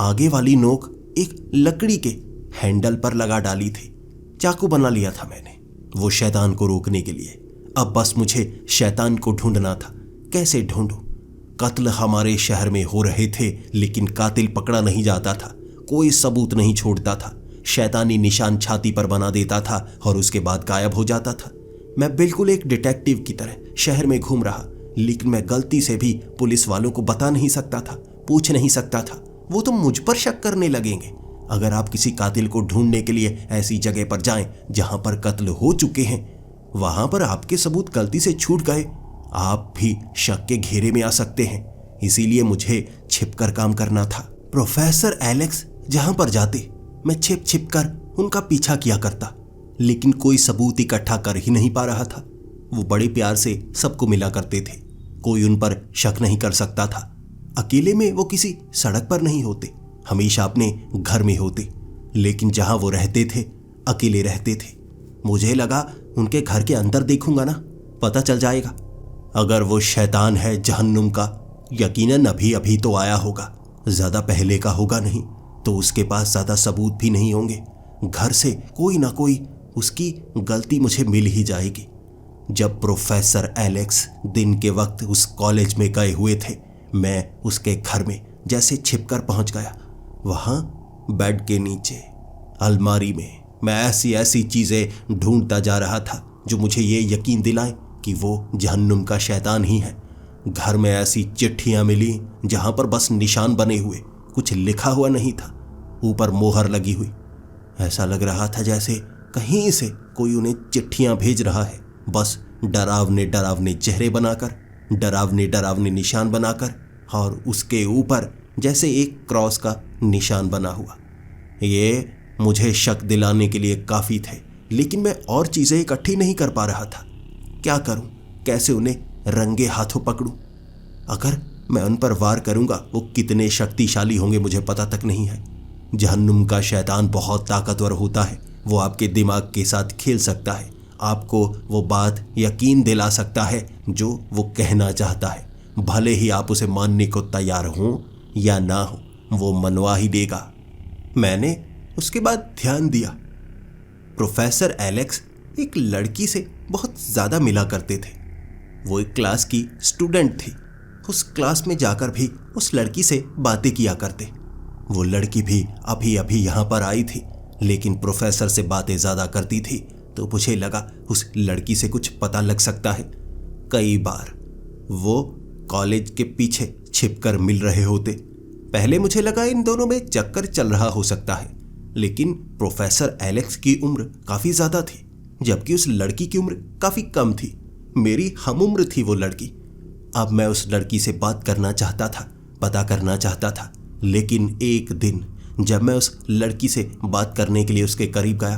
आगे वाली नोक एक लकड़ी के हैंडल पर लगा डाली थी। चाकू बना लिया था मैंने वो शैतान को रोकने के लिए। अब बस मुझे शैतान को ढूंढना था। कैसे ढूंढूं? कत्ल हमारे शहर में हो रहे थे, लेकिन कातिल पकड़ा नहीं जाता था। कोई सबूत नहीं छोड़ता था। शैतानी निशान छाती पर बना देता था और उसके बाद गायब हो जाता था। मैं बिल्कुल एक डिटेक्टिव की तरह शहर में घूम रहा, लेकिन मैं गलती से भी पुलिस वालों को बता नहीं सकता था, पूछ नहीं सकता था। वो तो मुझ पर शक करने लगेंगे। अगर आप किसी कातिल को ढूंढने के लिए ऐसी जगह पर जाएं जहां पर कत्ल हो चुके हैं, वहां पर आपके सबूत गलती से छूट गए, आप भी शक के घेरे में आ सकते हैं। इसीलिए मुझे छिपकर काम करना था। प्रोफेसर एलेक्स जहां पर जाते मैं छिप छिप कर उनका पीछा किया करता, लेकिन कोई सबूत इकट्ठा कर ही नहीं पा रहा था। वो बड़े प्यार से सबको मिला करते थे। कोई उन पर शक नहीं कर सकता था। अकेले में वो किसी सड़क पर नहीं होते, हमेशा अपने घर में होते। लेकिन जहां वो रहते थे अकेले रहते थे। मुझे लगा उनके घर के अंदर देखूंगा ना, पता चल जाएगा। अगर वो शैतान है जहन्नुम का, यकीनन अभी अभी तो आया होगा, ज्यादा पहले का होगा नहीं, तो उसके पास ज्यादा सबूत भी नहीं होंगे। घर से कोई ना कोई उसकी गलती मुझे मिल ही जाएगी। जब प्रोफेसर एलेक्स दिन के वक्त उस कॉलेज में गए हुए थे, मैं उसके घर में जैसे छिपकर पहुंच गया। वहां बेड के नीचे अलमारी में मैं ऐसी ऐसी चीजें ढूंढता जा रहा था जो मुझे ये यकीन दिलाएं कि वो जहन्नुम का शैतान ही है। घर में ऐसी चिट्ठियां मिली जहां पर बस निशान बने हुए, कुछ लिखा हुआ नहीं था, ऊपर मोहर लगी हुई। ऐसा लग रहा था जैसे कहीं से कोई उन्हें चिट्ठियां भेज रहा है, बस डरावने डरावने चेहरे बनाकर, डरावने डरावने निशान बनाकर, और उसके ऊपर जैसे एक क्रॉस का निशान बना हुआ। ये मुझे शक दिलाने के लिए काफ़ी थे, लेकिन मैं और चीज़ें इकट्ठी नहीं कर पा रहा था। क्या करूं? कैसे उन्हें रंगे हाथों पकड़ूं? अगर मैं उन पर वार करूंगा वो कितने शक्तिशाली होंगे मुझे पता तक नहीं है। जहन्नुम का शैतान बहुत ताकतवर होता है। वो आपके दिमाग के साथ खेल सकता है, आपको वो बात यकीन दिला सकता है जो वो कहना चाहता है। भले ही आप उसे मानने को तैयार हों या ना हो, वो मनवा ही देगा। मैंने उसके बाद ध्यान दिया। प्रोफेसर एलेक्स एक लड़की से बहुत ज़्यादा मिला करते थे। वो एक क्लास की स्टूडेंट थी। उस क्लास में जाकर भी उस लड़की से बातें किया करते। वो लड़की भी अभी अभी यहाँ पर आई थी, लेकिन प्रोफेसर से बातें ज़्यादा करती थी, तो मुझे लगा उस लड़की से कुछ पता लग सकता है। कई बार वो कॉलेज के पीछे छिपकर मिल रहे होते। पहले मुझे लगा इन दोनों में चक्कर चल रहा हो सकता है, लेकिन प्रोफेसर एलेक्स की उम्र काफ़ी ज़्यादा थी, जबकि उस लड़की की उम्र काफ़ी कम थी। मेरी हम उम्र थी वो लड़की। अब मैं उस लड़की से बात करना चाहता था, पता करना चाहता था, लेकिन एक दिन जब मैं उस लड़की से बात करने के लिए उसके करीब गया,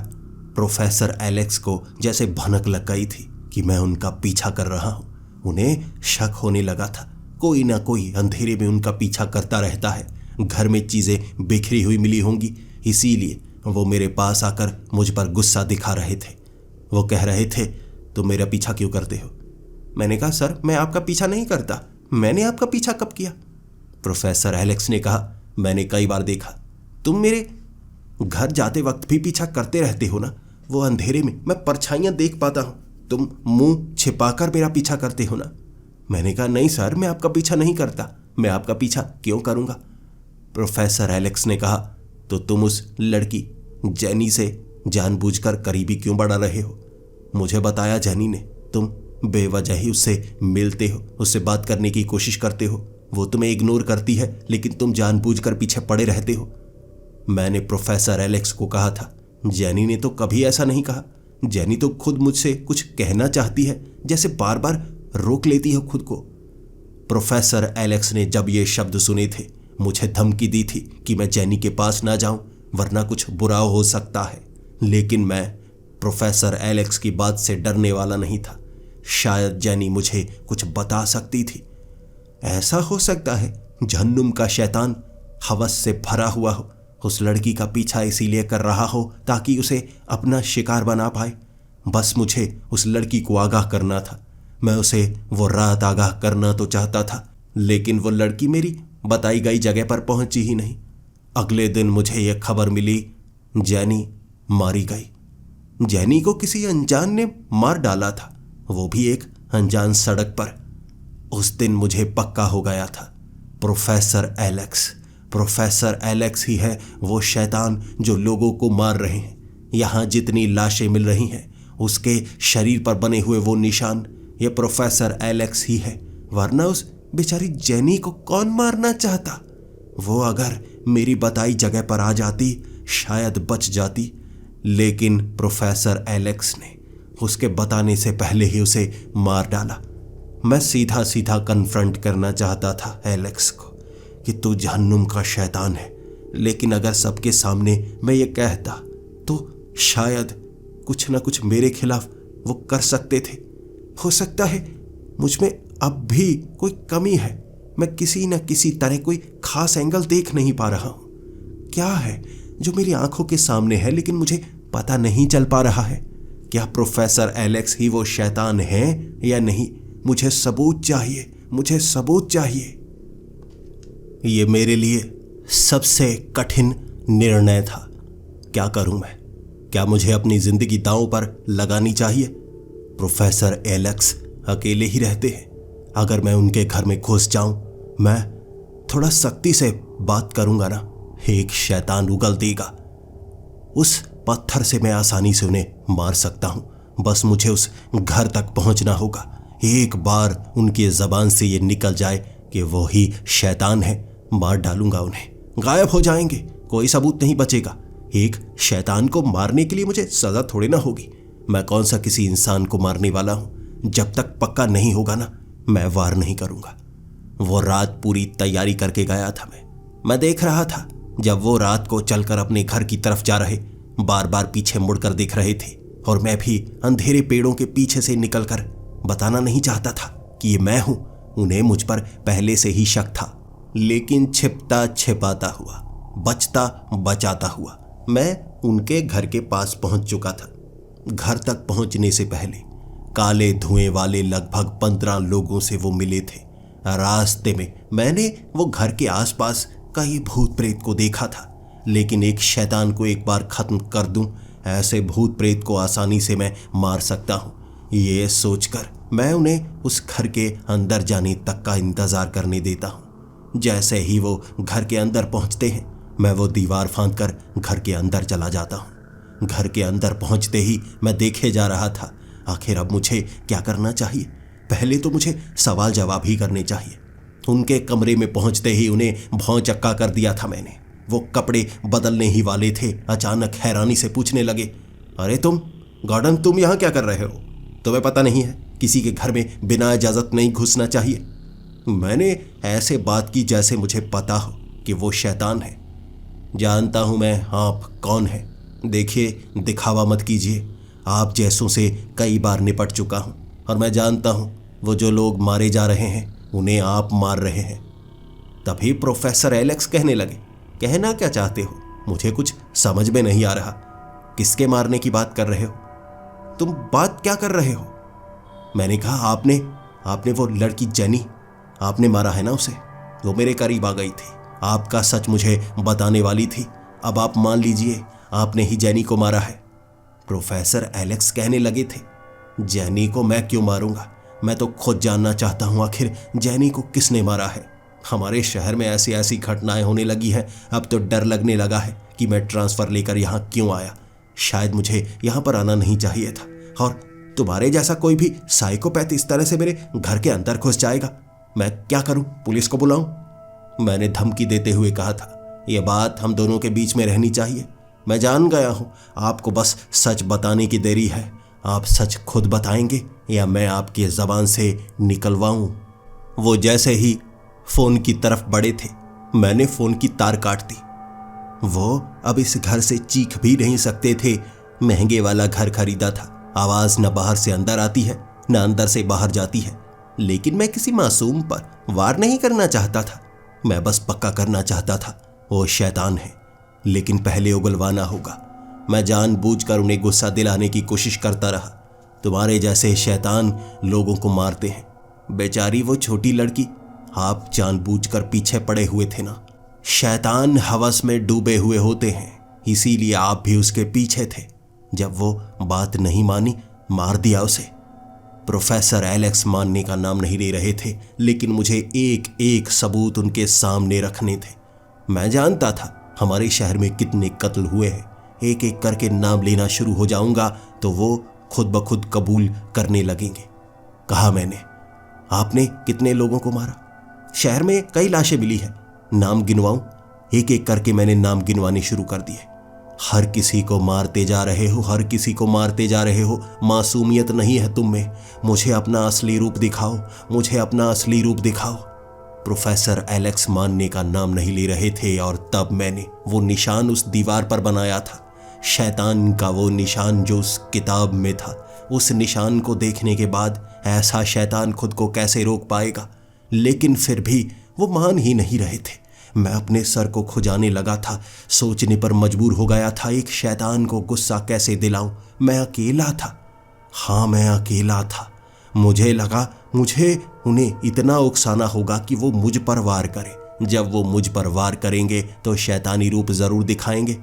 प्रोफेसर एलेक्स को जैसे भनक लग गई थी कि मैं उनका पीछा कर रहा हूँ। उन्हें शक होने लगा था। कोई ना कोई अंधेरे में उनका पीछा करता रहता है। घर में चीज़ें बिखरी हुई मिली होंगी, इसीलिए वो मेरे पास आकर मुझ पर गुस्सा दिखा रहे थे। वो कह रहे थे, तुम मेरा पीछा क्यों करते हो? मैंने कहा, सर मैं आपका पीछा नहीं करता। मैंने आपका पीछा कब किया? प्रोफेसर एलेक्स ने कहा, मैंने कई बार देखा, तुम मेरे घर जाते वक्त भी पीछा करते रहते हो ना। वो अंधेरे में मैं परछाइयाँ देख पाता हूँ, तुम मुंह छिपाकर मेरा पीछा करते हो ना। मैंने कहा, नहीं सर मैं आपका पीछा नहीं करता, मैं आपका पीछा क्यों करूँगा? प्रोफेसर एलेक्स ने कहा, तो तुम उस लड़की जेनी से जानबूझकर करीबी क्यों बढ़ा रहे हो? मुझे बताया जेनी ने, तुम बेवजह ही उससे मिलते हो, उससे बात करने की कोशिश करते हो। वो तुम्हें इग्नोर करती है, लेकिन तुम जानबूझकर पीछे पड़े रहते हो। मैंने प्रोफेसर एलेक्स को कहा था, जेनी ने तो कभी ऐसा नहीं कहा। जेनी तो खुद मुझसे कुछ कहना चाहती है, जैसे बार बार रोक लेती है खुद को। प्रोफेसर एलेक्स ने जब ये शब्द सुने थे, मुझे धमकी दी थी कि मैं जेनी के पास ना जाऊं, वरना कुछ बुरा हो सकता है। लेकिन मैं प्रोफेसर एलेक्स की बात से डरने वाला नहीं था। शायद जेनी मुझे कुछ बता सकती थी। ऐसा हो सकता है जहन्नुम का शैतान हवस से भरा हुआ हो, उस लड़की का पीछा इसीलिए कर रहा हो ताकि उसे अपना शिकार बना पाए। बस मुझे उस लड़की को आगाह करना था। मैं उसे वो रात आगाह करना तो चाहता था, लेकिन वो लड़की मेरी बताई गई जगह पर पहुंची ही नहीं। अगले दिन मुझे यह खबर मिली, जेनी मारी गई। जेनी को किसी अनजान ने मार डाला था, वो भी एक अनजान सड़क पर। उस दिन मुझे पक्का हो गया था, प्रोफेसर एलेक्स ही है वो शैतान जो लोगों को मार रहे हैं। यहाँ जितनी लाशें मिल रही हैं, उसके शरीर पर बने हुए वो निशान, ये प्रोफेसर एलेक्स ही है। वरना उस बेचारी जेनी को कौन मारना चाहता? वो अगर मेरी बताई जगह पर आ जाती, शायद बच जाती। लेकिन प्रोफेसर एलेक्स ने उसके बताने से पहले ही उसे मार डाला। मैं सीधा सीधा कन्फ्रंट करना चाहता था एलेक्स को कि तू जहन्नुम का शैतान है, लेकिन अगर सबके सामने मैं ये कहता तो शायद कुछ ना कुछ मेरे खिलाफ वो कर सकते थे। हो सकता है मुझ में अब भी कोई कमी है। मैं किसी न किसी तरह कोई खास एंगल देख नहीं पा रहा हूं। क्या है जो मेरी आंखों के सामने है लेकिन मुझे पता नहीं चल पा रहा है? क्या प्रोफेसर एलेक्स ही वो शैतान है या नहीं? मुझे सबूत चाहिए, मुझे सबूत चाहिए। ये मेरे लिए सबसे कठिन निर्णय था। क्या करूं मैं? क्या मुझे अपनी जिंदगी दांव पर लगानी चाहिए? प्रोफेसर एलेक्स अकेले ही रहते हैं। अगर मैं उनके घर में घुस जाऊं, मैं थोड़ा सख्ती से बात करूंगा ना, एक शैतान उगल देगा। उस पत्थर से मैं आसानी से उन्हें मार सकता हूं। बस मुझे उस घर तक पहुंचना होगा। एक बार उनकी जबान से ये निकल जाए कि वो ही शैतान है, मार डालूंगा उन्हें। गायब हो जाएंगे, कोई सबूत नहीं बचेगा। एक शैतान को मारने के लिए मुझे सजा थोड़ी ना होगी। मैं कौन सा किसी इंसान को मारने वाला हूं? जब तक पक्का नहीं होगा ना, मैं वार नहीं करूंगा। वो रात पूरी तैयारी करके गया था। मैं देख रहा था जब वो रात को चलकर अपने घर की तरफ जा रहे, बार बार पीछे मुड़कर देख रहे थे। और मैं भी अंधेरे पेड़ों के पीछे से निकलकर बताना नहीं चाहता था कि ये मैं हूं। उन्हें मुझ पर पहले से ही शक था, लेकिन छिपता छिपाता हुआ, बचता बचाता हुआ मैं उनके घर के पास पहुंच चुका था। घर तक पहुंचने से पहले काले धुएं वाले लगभग 15 लोगों से वो मिले थे। रास्ते में मैंने वो घर के आसपास कई भूत प्रेत को देखा था, लेकिन एक शैतान को एक बार खत्म कर दूं, ऐसे भूत प्रेत को आसानी से मैं मार सकता हूं। ये सोचकर मैं उन्हें उस घर के अंदर जाने तक का इंतजार करने देता हूं। जैसे ही वो घर के अंदर पहुंचते हैं, मैं वो दीवार फांदकर घर के अंदर चला जाता हूं। घर के अंदर पहुंचते ही मैं देखे जा रहा था, आखिर अब मुझे क्या करना चाहिए? पहले तो मुझे सवाल जवाब ही करने चाहिए। उनके कमरे में पहुंचते ही उन्हें भौंचक्का कर दिया था मैंने। वो कपड़े बदलने ही वाले थे, अचानक हैरानी से पूछने लगे, अरे तुम गॉर्डन, तुम यहाँ क्या कर रहे हो? तुम्हें पता नहीं है किसी के घर में बिना इजाज़त नहीं घुसना चाहिए? मैंने ऐसे बात की जैसे मुझे पता हो कि वो शैतान है। जानता हूँ मैं आप कौन है। देखिए, दिखावा मत कीजिए। आप जैसों से कई बार निपट चुका हूँ और मैं जानता हूँ वो जो लोग मारे जा रहे हैं उन्हें आप मार रहे हैं। तभी प्रोफेसर एलेक्स कहने लगे, कहना क्या चाहते हो? मुझे कुछ समझ में नहीं आ रहा। किसके मारने की बात कर रहे हो? तुम बात क्या कर रहे हो? मैंने कहा, आपने वो लड़की जेनी, आपने मारा है ना उसे। वो मेरे करीब आ गई थी, आपका सच मुझे बताने वाली थी। अब आप मान लीजिए आपने ही जेनी को मारा है। प्रोफेसर एलेक्स कहने लगे थे, जेनी को मैं क्यों मारूंगा? मैं तो खुद जानना चाहता हूं आखिर जेनी को किसने मारा है। हमारे शहर में ऐसी ऐसी घटनाएं होने लगी हैं, अब तो डर लगने लगा है कि मैं ट्रांसफ़र लेकर यहाँ क्यों आया। शायद मुझे यहाँ पर आना नहीं चाहिए था। और तुम्हारे जैसा कोई भी साइकोपैथ इस तरह से मेरे घर के अंदर घुस जाएगा। मैं क्या करूं? पुलिस को बुलाऊं? मैंने धमकी देते हुए कहा था, यह बात हम दोनों के बीच में रहनी चाहिए। मैं जान गया हूं आपको बस सच बताने की देरी है। आप सच खुद बताएंगे या मैं आपकी ज़बान से निकलवाऊं? वो जैसे ही फ़ोन की तरफ बढ़े थे, मैंने फ़ोन की तार काट दी। वो अब इस घर से चीख भी नहीं सकते थे। महंगे वाला घर खरीदा था, आवाज न बाहर से अंदर आती है न अंदर से बाहर जाती है। लेकिन मैं किसी मासूम पर वार नहीं करना चाहता था, मैं बस पक्का करना चाहता था वो शैतान है। लेकिन पहले उगलवाना होगा। मैं जानबूझकर उन्हें गुस्सा दिलाने की कोशिश करता रहा। तुम्हारे जैसे शैतान लोगों को मारते हैं। बेचारी वो छोटी लड़की, आप जानबूझकर पीछे पड़े हुए थे ना। शैतान हवस में डूबे हुए होते हैं, इसीलिए आप भी उसके पीछे थे। जब वो बात नहीं मानी, मार दिया उसे। प्रोफेसर एलेक्स मानने का नाम नहीं ले रहे थे, लेकिन मुझे एक एक सबूत उनके सामने रखने थे। मैं जानता था हमारे शहर में कितने कत्ल हुए हैं। एक एक करके नाम लेना शुरू हो जाऊंगा तो वो खुद ब खुद कबूल करने लगेंगे। कहा मैंने, आपने कितने लोगों को मारा? शहर में कई लाशें मिली है, नाम गिनवाऊं? एक एक करके मैंने नाम गिनवाने शुरू कर दिए। हर किसी को मारते जा रहे हो, हर किसी को मारते जा रहे हो। मासूमियत नहीं है तुम में। मुझे अपना असली रूप दिखाओ, मुझे अपना असली रूप दिखाओ। प्रोफेसर एलेक्स मानने का नाम नहीं ले रहे थे और तब मैंने वो निशान उस दीवार पर बनाया था। शैतान का वो निशान जो उस किताब में था। उस निशान को देखने के बाद ऐसा शैतान खुद को कैसे रोक पाएगा? लेकिन फिर भी वो मान ही नहीं रहे थे। मैं अपने सर को खुजाने लगा था, सोचने पर मजबूर हो गया था एक शैतान को गुस्सा कैसे दिलाऊं। मैं अकेला था, हाँ मैं अकेला था। मुझे लगा मुझे उन्हें इतना उकसाना होगा कि वो मुझ पर वार करें। जब वो मुझ पर वार करेंगे तो शैतानी रूप जरूर दिखाएंगे।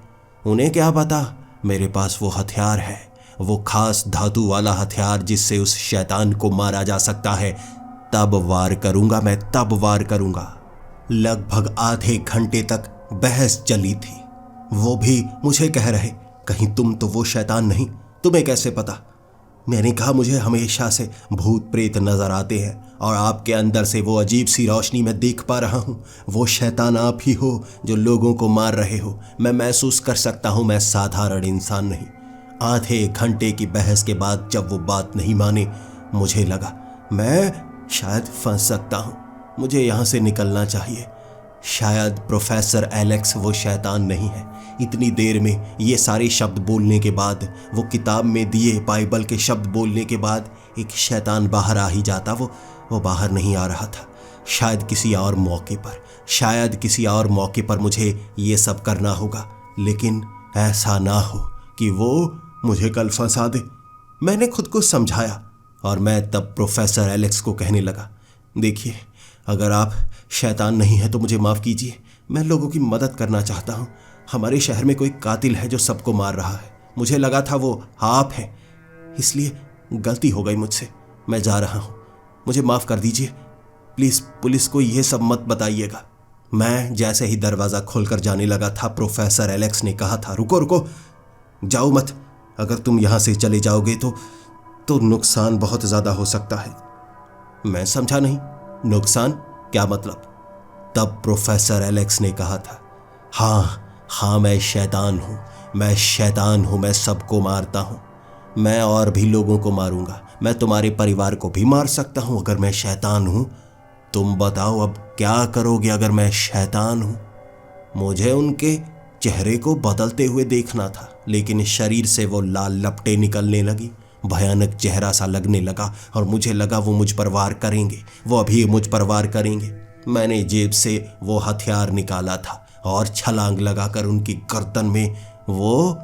उन्हें क्या पता मेरे पास वो हथियार है, वो खास धातु वाला हथियार जिससे उस शैतान को मारा जा सकता है। तब वार करूंगा मैं, तब वार करूंगा। लगभग आधे घंटे तक बहस चली थी। वो भी मुझे कह रहे, कहीं तुम तो वो शैतान नहीं, तुम्हें कैसे पता? मैंने कहा, मुझे हमेशा से भूत प्रेत नजर आते हैं और आपके अंदर से वो अजीब सी रोशनी मैं देख पा रहा हूँ। वो शैतान आप ही हो जो लोगों को मार रहे हो। मैं महसूस कर सकता हूँ मैं साधारण इंसान नहीं। आधे घंटे की बहस के बाद जब वो बात नहीं माने, मुझे लगा मैं शायद फंस सकता हूँ, मुझे यहाँ से निकलना चाहिए। शायद प्रोफेसर एलेक्स वो शैतान नहीं है। इतनी देर में ये सारे शब्द बोलने के बाद, वो किताब में दिए बाइबल के शब्द बोलने के बाद एक शैतान बाहर आ ही जाता। वो बाहर नहीं आ रहा था। शायद किसी और मौके पर मुझे ये सब करना होगा, लेकिन ऐसा ना हो कि वो मुझे कल फंसा दे। मैंने खुद को समझाया और मैं तब प्रोफेसर एलेक्स को कहने लगा, देखिए, अगर आप शैतान नहीं है तो मुझे माफ़ कीजिए। मैं लोगों की मदद करना चाहता हूँ। हमारे शहर में कोई कातिल है जो सबको मार रहा है। मुझे लगा था वो आप हैं, इसलिए गलती हो गई मुझसे। मैं जा रहा हूँ, मुझे माफ़ कर दीजिए। प्लीज़ पुलिस को ये सब मत बताइएगा। मैं जैसे ही दरवाज़ा खोलकर जाने लगा था, प्रोफेसर एलेक्स ने कहा था, रुको रुको, जाओ मत। अगर तुम यहाँ से चले जाओगे तो नुकसान बहुत ज़्यादा हो सकता है। मैं समझा नहीं, नुकसान क्या मतलब? तब प्रोफेसर एलेक्स ने कहा था, हाँ मैं शैतान हूँ, मैं सबको मारता हूँ। मैं और भी लोगों को मारूंगा, मैं तुम्हारे परिवार को भी मार सकता हूँ अगर मैं शैतान हूँ। तुम बताओ अब क्या करोगे अगर मैं शैतान हूँ? मुझे उनके चेहरे को बदलते हुए देखना था, लेकिन शरीर से वो लाल लपटें निकलने लगी। भयानक चेहरा सा लगने लगा और मुझे लगा वो मुझ पर वार करेंगे, वो अभी मुझ पर वार करेंगे। मैंने जेब से वो हथियार निकाला था और छलांग लगाकर उनकी गर्दन में वो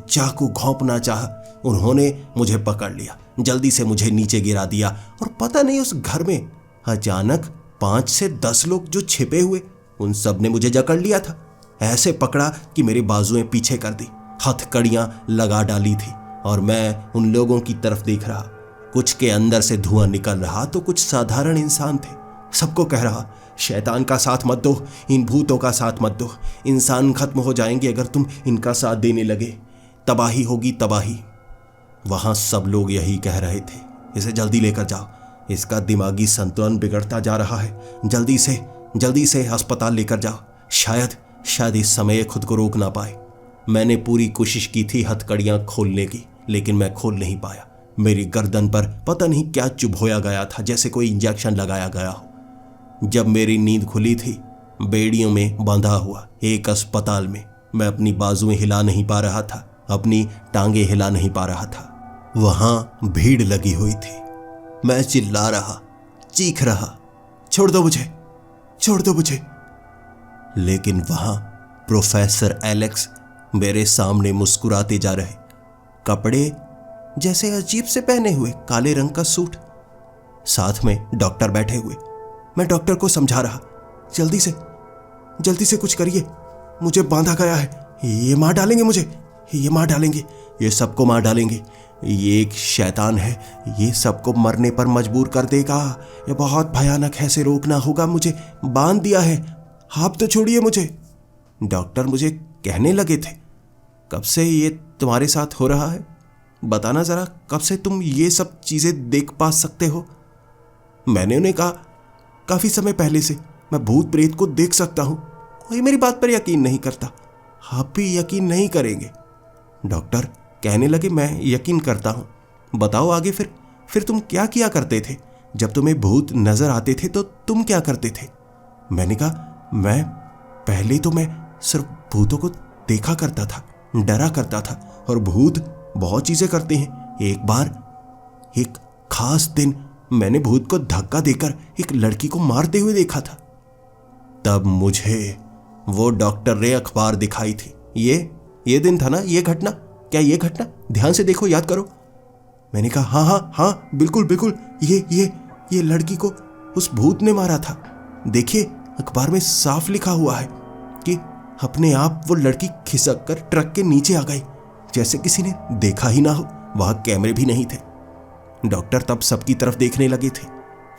चाकू घोंपना चाहा। उन्होंने मुझे पकड़ लिया, जल्दी से मुझे नीचे गिरा दिया और पता नहीं उस घर में अचानक 5 से 10 लोग जो छिपे हुए, उन सब ने मुझे जकड़ लिया था। ऐसे पकड़ा कि मेरी बाजुएं पीछे कर दी, हथकड़ियां लगा डाली थी और मैं उन लोगों की तरफ देख रहा। कुछ के अंदर से धुआं निकल रहा तो कुछ साधारण इंसान थे। सबको कह रहा, शैतान का साथ मत दो, इन भूतों का साथ मत दो। इंसान खत्म हो जाएंगे अगर तुम इनका साथ देने लगे, तबाही होगी, तबाही। वहां सब लोग यही कह रहे थे, इसे जल्दी लेकर जाओ, इसका दिमागी संतुलन बिगड़ता जा रहा है, जल्दी से अस्पताल लेकर जाओ। शायद इस समय खुद को रोक ना पाए। मैंने पूरी कोशिश की थी हथकड़ियां खोलने की, लेकिन मैं खोल नहीं पाया। मेरी गर्दन पर पता नहीं क्या चुभोया गया था, जैसे कोई इंजेक्शन लगाया गया हो। जब मेरी नींद खुली थी बेड़ियों में बंधा हुआ एक अस्पताल में मैं अपनी बाजुएं हिला नहीं पा रहा था, अपनी टांगे हिला नहीं पा रहा था। वहां भीड़ लगी हुई थी। मैं चिल्ला रहा, चीख रहा, छोड़ दो मुझे, छोड़ दो मुझे। लेकिन वहां प्रोफेसर एलेक्स मेरे सामने मुस्कुराते जा रहे, कपड़े जैसे अजीब से पहने हुए, काले रंग का सूट, साथ में डॉक्टर बैठे हुए। मैं डॉक्टर को समझा रहा, जल्दी से कुछ करिए, मुझे बांधा गया है, ये मार डालेंगे मुझे, ये मार डालेंगे, ये सबको मार डालेंगे, ये एक शैतान है, ये सबको मरने पर मजबूर कर देगा, ये बहुत भयानक है, इसे रोकना होगा, मुझे बांध दिया है, आप तो छोड़िए मुझे। डॉक्टर मुझे कहने लगे थे, कब से ये तुम्हारे साथ हो रहा है, बताना जरा, कब से तुम ये सब चीजें देख पा सकते हो। मैंने उन्हें कहा, काफी समय पहले से मैं भूत प्रेत को देख सकता हूं। कोई मेरी बात पर यकीन नहीं करता, आप भी यकीन नहीं करेंगे। डॉक्टर कहने लगे, मैं यकीन करता हूं, बताओ आगे फिर तुम क्या किया करते थे, जब तुम्हें भूत नजर आते थे तो तुम क्या करते थे। मैंने कहा, मैं पहले तो मैं सिर्फ भूतों को देखा करता था, डरा करता था, और भूत बहुत चीजें करते हैं। एक बार एक खास दिन मैंने भूत को धक्का देकर एक लड़की को मारते हुए देखा था। तब मुझे वो डॉक्टर ने अखबार दिखाई थी। ये दिन था ना, ये घटना, क्या ये घटना, ध्यान से देखो, याद करो। मैंने कहा, हाँ बिल्कुल, ये लड़की को उस भूत ने मारा था। देखिए, अखबार में साफ लिखा हुआ है कि अपने आप वो लड़की खिसक कर ट्रक के नीचे आ गई, जैसे किसी ने देखा ही ना हो, वहां कैमरे भी नहीं थे। डॉक्टर तब सबकी तरफ देखने लगे थे,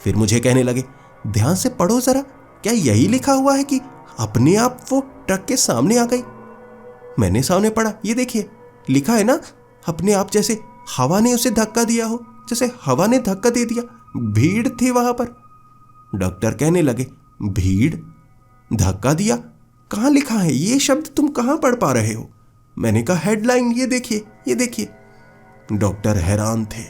फिर मुझे कहने लगे, ध्यान से पढ़ो जरा, क्या यही लिखा हुआ है कि अपने आप वो ट्रक के सामने आ गई। मैंने सामने पढ़ा, ये देखिए लिखा है ना, अपने आप, जैसे हवा ने उसे धक्का दिया हो, जैसे हवा ने धक्का दे दिया। भीड़ थी वहां पर। डॉक्टर कहने लगे, भीड़, धक्का दिया, कहां लिखा है ये शब्द, तुम कहां पढ़ पा रहे हो। मैंने कहा, हेडलाइन, ये देखिए। डॉक्टर हैरान थे।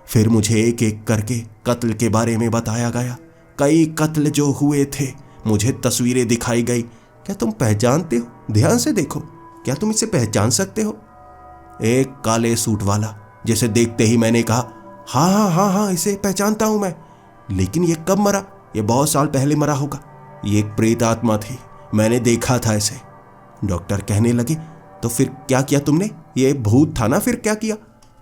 फिर मुझे एक एक करके कत्ल के बारे में बताया गया, कई कत्ल जो हुए थे, मुझे तस्वीरें दिखाई गई। क्या तुम पहचानते हो, ध्यान से देखो, क्या तुम इसे पहचान सकते हो। एक काले सूट वाला, जैसे देखते ही मैंने कहा, हाँ, इसे पहचानता हूं मैं। लेकिन ये कब मरा, ये बहुत साल पहले मरा होगा, ये एक प्रेत आत्मा थी, मैंने देखा था इसे। डॉक्टर कहने लगे, तो फिर क्या किया तुमने, ये भूत था ना, फिर क्या किया।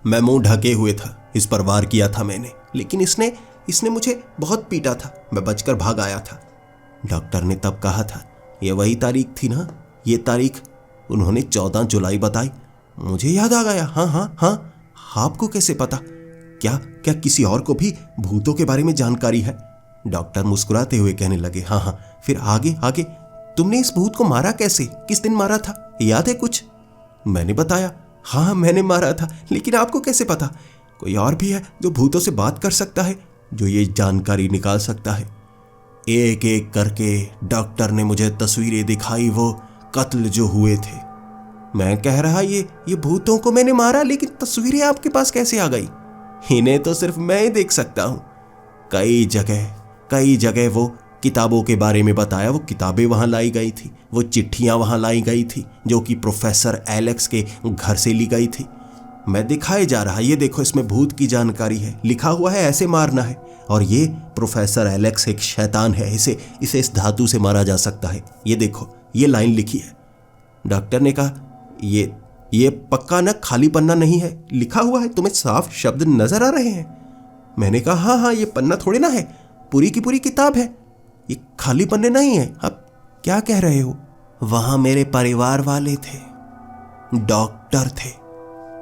मैं मुंह ढके हुए था, इस पर वार किया था मैंने, लेकिन इसने मुझे बहुत पीटा था, मैं बचकर भाग आया था। डॉक्टर ने तब कहा था, ये वही तारीख थी ना, ये तारीख उन्होंने 14 जुलाई बताई। मुझे याद आ गया, हाँ, आपको कैसे पता, क्या किसी और को भी भूतों के बारे में जानकारी है। डॉक्टर मुस्कुराते हुए कहने लगे, हाँ, फिर आगे तुमने इस भूत को मारा कैसे, किस दिन मारा था, याद है कुछ। मैंने बताया, हाँ, मैंने मारा था, लेकिन आपको कैसे पता, कोई और भी है जो भूतों से बात कर सकता है, जो ये जानकारी निकाल सकता है। एक एक करके डॉक्टर ने मुझे तस्वीरें दिखाई, वो कत्ल जो हुए थे। मैं कह रहा, ये भूतों को मैंने मारा, लेकिन तस्वीरें आपके पास कैसे आ गई, इन्हें तो सिर्फ मैं ही देख सकता हूं। कई जगह वो किताबों के बारे में बताया, वो किताबें वहां लाई गई थी, वो चिट्ठियां वहां लाई गई थी, जो कि प्रोफेसर एलेक्स के घर से ली गई थी। मैं दिखाए जा रहा, ये देखो, इसमें भूत की जानकारी है, लिखा हुआ है ऐसे मारना है, और ये प्रोफेसर एलेक्स एक शैतान है, इसे इस धातु से मारा जा सकता है, ये देखो, ये लाइन लिखी है। डॉक्टर ने कहा, ये पक्का न खाली पन्ना नहीं है, लिखा हुआ है, तुम्हें साफ शब्द नजर आ रहे हैं। मैंने कहा, हाँ, ये पन्ना थोड़े ना है, पूरी की पूरी किताब है, ये खाली पन्ने नहीं है, अब क्या कह रहे हो। वहां मेरे परिवार वाले थे, डॉक्टर थे,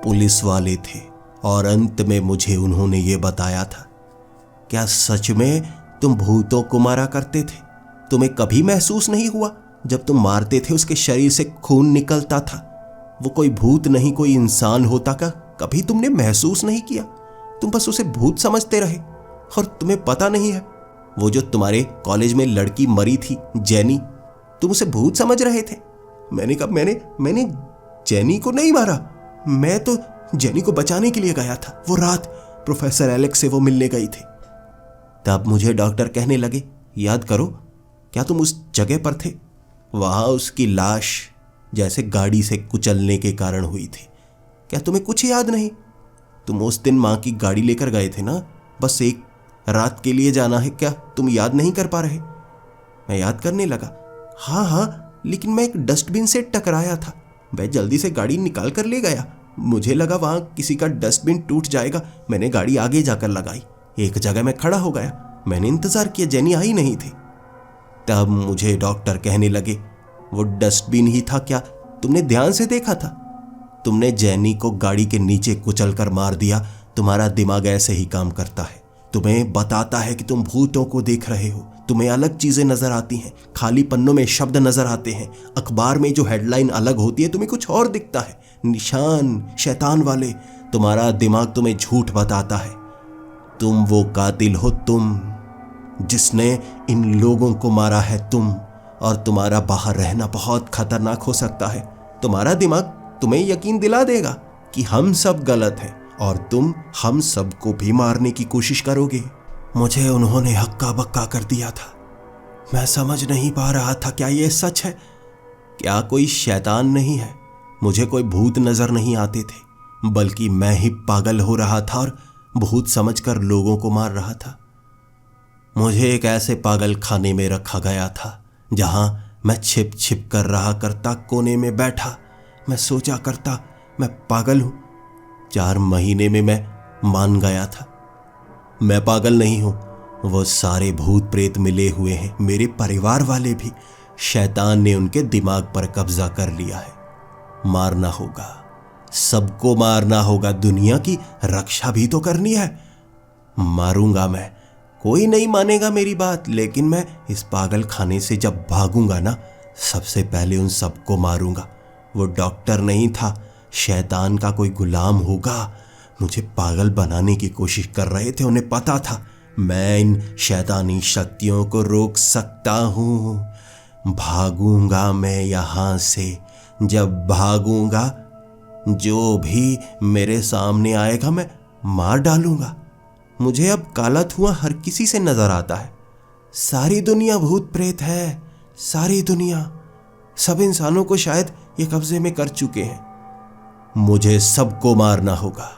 पुलिस वाले थे, और अंत में मुझे उन्होंने ये बताया था। क्या सच में तुम भूतों को मारा करते थे, तुम्हें कभी महसूस नहीं हुआ जब तुम मारते थे उसके शरीर से खून निकलता था, वो कोई भूत नहीं कोई इंसान होता का कभी तुमने महसूस नहीं किया, तुम बस उसे भूत समझते रहे, और तुम्हें पता नहीं है वो जो तुम्हारे कॉलेज में लड़की मरी थी, जेनी, तुम उसे भूत समझ रहे थे। मैंने कहा, मैंने जेनी को नहीं मारा, मैं तो जेनी को बचाने के लिए गया था, वो रात प्रोफेसर एलेक्स से वो मिलने गई थी। तब मुझे डॉक्टर कहने लगे, याद करो, क्या तुम उस जगह पर थे? वहां उसकी लाश जैसे गाड़ी से कुचलने के कारण हुई थी। क्या तुम्हें कुछ याद नहीं? तुम उस दिन मां की गाड़ी लेकर गए थे ना, बस एक रात के लिए जाना है, क्या तुम याद नहीं कर पा रहे? मैं याद करने लगा। हाँ, लेकिन मैं एक डस्टबिन से टकराया था। मैं जल्दी से गाड़ी निकाल कर ले गया। मुझे लगा वहां किसी का डस्टबिन टूट जाएगा। मैंने गाड़ी आगे जाकर लगाई। एक जगह में खड़ा हो गया। मैंने इंतजार किया, जेनी आई नहीं थी। तब मुझे डॉक्टर कहने लगे, वो डस्टबिन ही था। क्या तुमने ध्यान से देखा था? तुमने जेनी को गाड़ी के नीचे कुचल कर मार दिया। तुम्हारा दिमाग ऐसे ही काम करता है। तुम्हें बताता है कि तुम भूतों को देख रहे हो। तुम्हें अलग चीजें नजर आती हैं, खाली पन्नों में शब्द नजर आते हैं, अखबार में जो हेडलाइन अलग होती है तुम्हें कुछ और दिखता है। निशान शैतान वाले। तुम्हारा दिमाग तुम्हें झूठ बताता है। तुम वो कातिल हो, तुम जिसने इन लोगों को मारा है, तुम। और तुम्हारा बाहर रहना बहुत खतरनाक हो सकता है। तुम्हारा दिमाग तुम्हें यकीन दिला देगा कि हम सब गलत हैं और तुम हम सबको भी मारने की कोशिश करोगे। मुझे उन्होंने हक्का बक्का कर दिया था। मैं समझ नहीं पा रहा था, क्या ये सच है? क्या कोई शैतान नहीं है? मुझे कोई भूत नजर नहीं आते थे, बल्कि मैं ही पागल हो रहा था और भूत समझकर लोगों को मार रहा था। मुझे एक ऐसे पागल खाने में रखा गया था जहां मैं छिप छिप कर रहा करता, कोने में बैठा। मैं सोचा करता मैं पागल हूं। 4 महीने में मैं मान गया था मैं पागल नहीं हूं। वो सारे भूत प्रेत मिले हुए हैं, मेरे परिवार वाले भी। शैतान ने उनके दिमाग पर कब्जा कर लिया है। मारना होगा, सबको मारना होगा। दुनिया की रक्षा भी तो करनी है। मारूंगा मैं। कोई नहीं मानेगा मेरी बात, लेकिन मैं इस पागल खाने से जब भागूंगा ना, सबसे पहले उन सबको मारूंगा। वो डॉक्टर नहीं था, शैतान का कोई गुलाम होगा। मुझे पागल बनाने की कोशिश कर रहे थे। उन्हें पता था मैं इन शैतानी शक्तियों को रोक सकता हूं। भागूंगा मैं यहां से। जब भागूंगा, जो भी मेरे सामने आएगा मैं मार डालूंगा। मुझे अब काला धुआं हर किसी से नजर आता है। सारी दुनिया भूत प्रेत है, सारी दुनिया। सब इंसानों को शायद ये कब्जे में कर चुके हैं। मुझे सबको मारना होगा,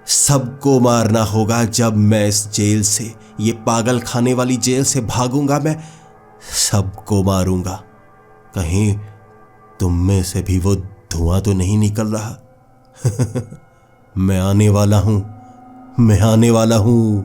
सबको मारना होगा। जब मैं इस जेल से, ये पागल खाने वाली जेल से भागूंगा, मैं सबको मारूंगा। कहीं तुम में से भी वो धुआं तो नहीं निकल रहा? मैं आने वाला हूं, मैं आने वाला हूं।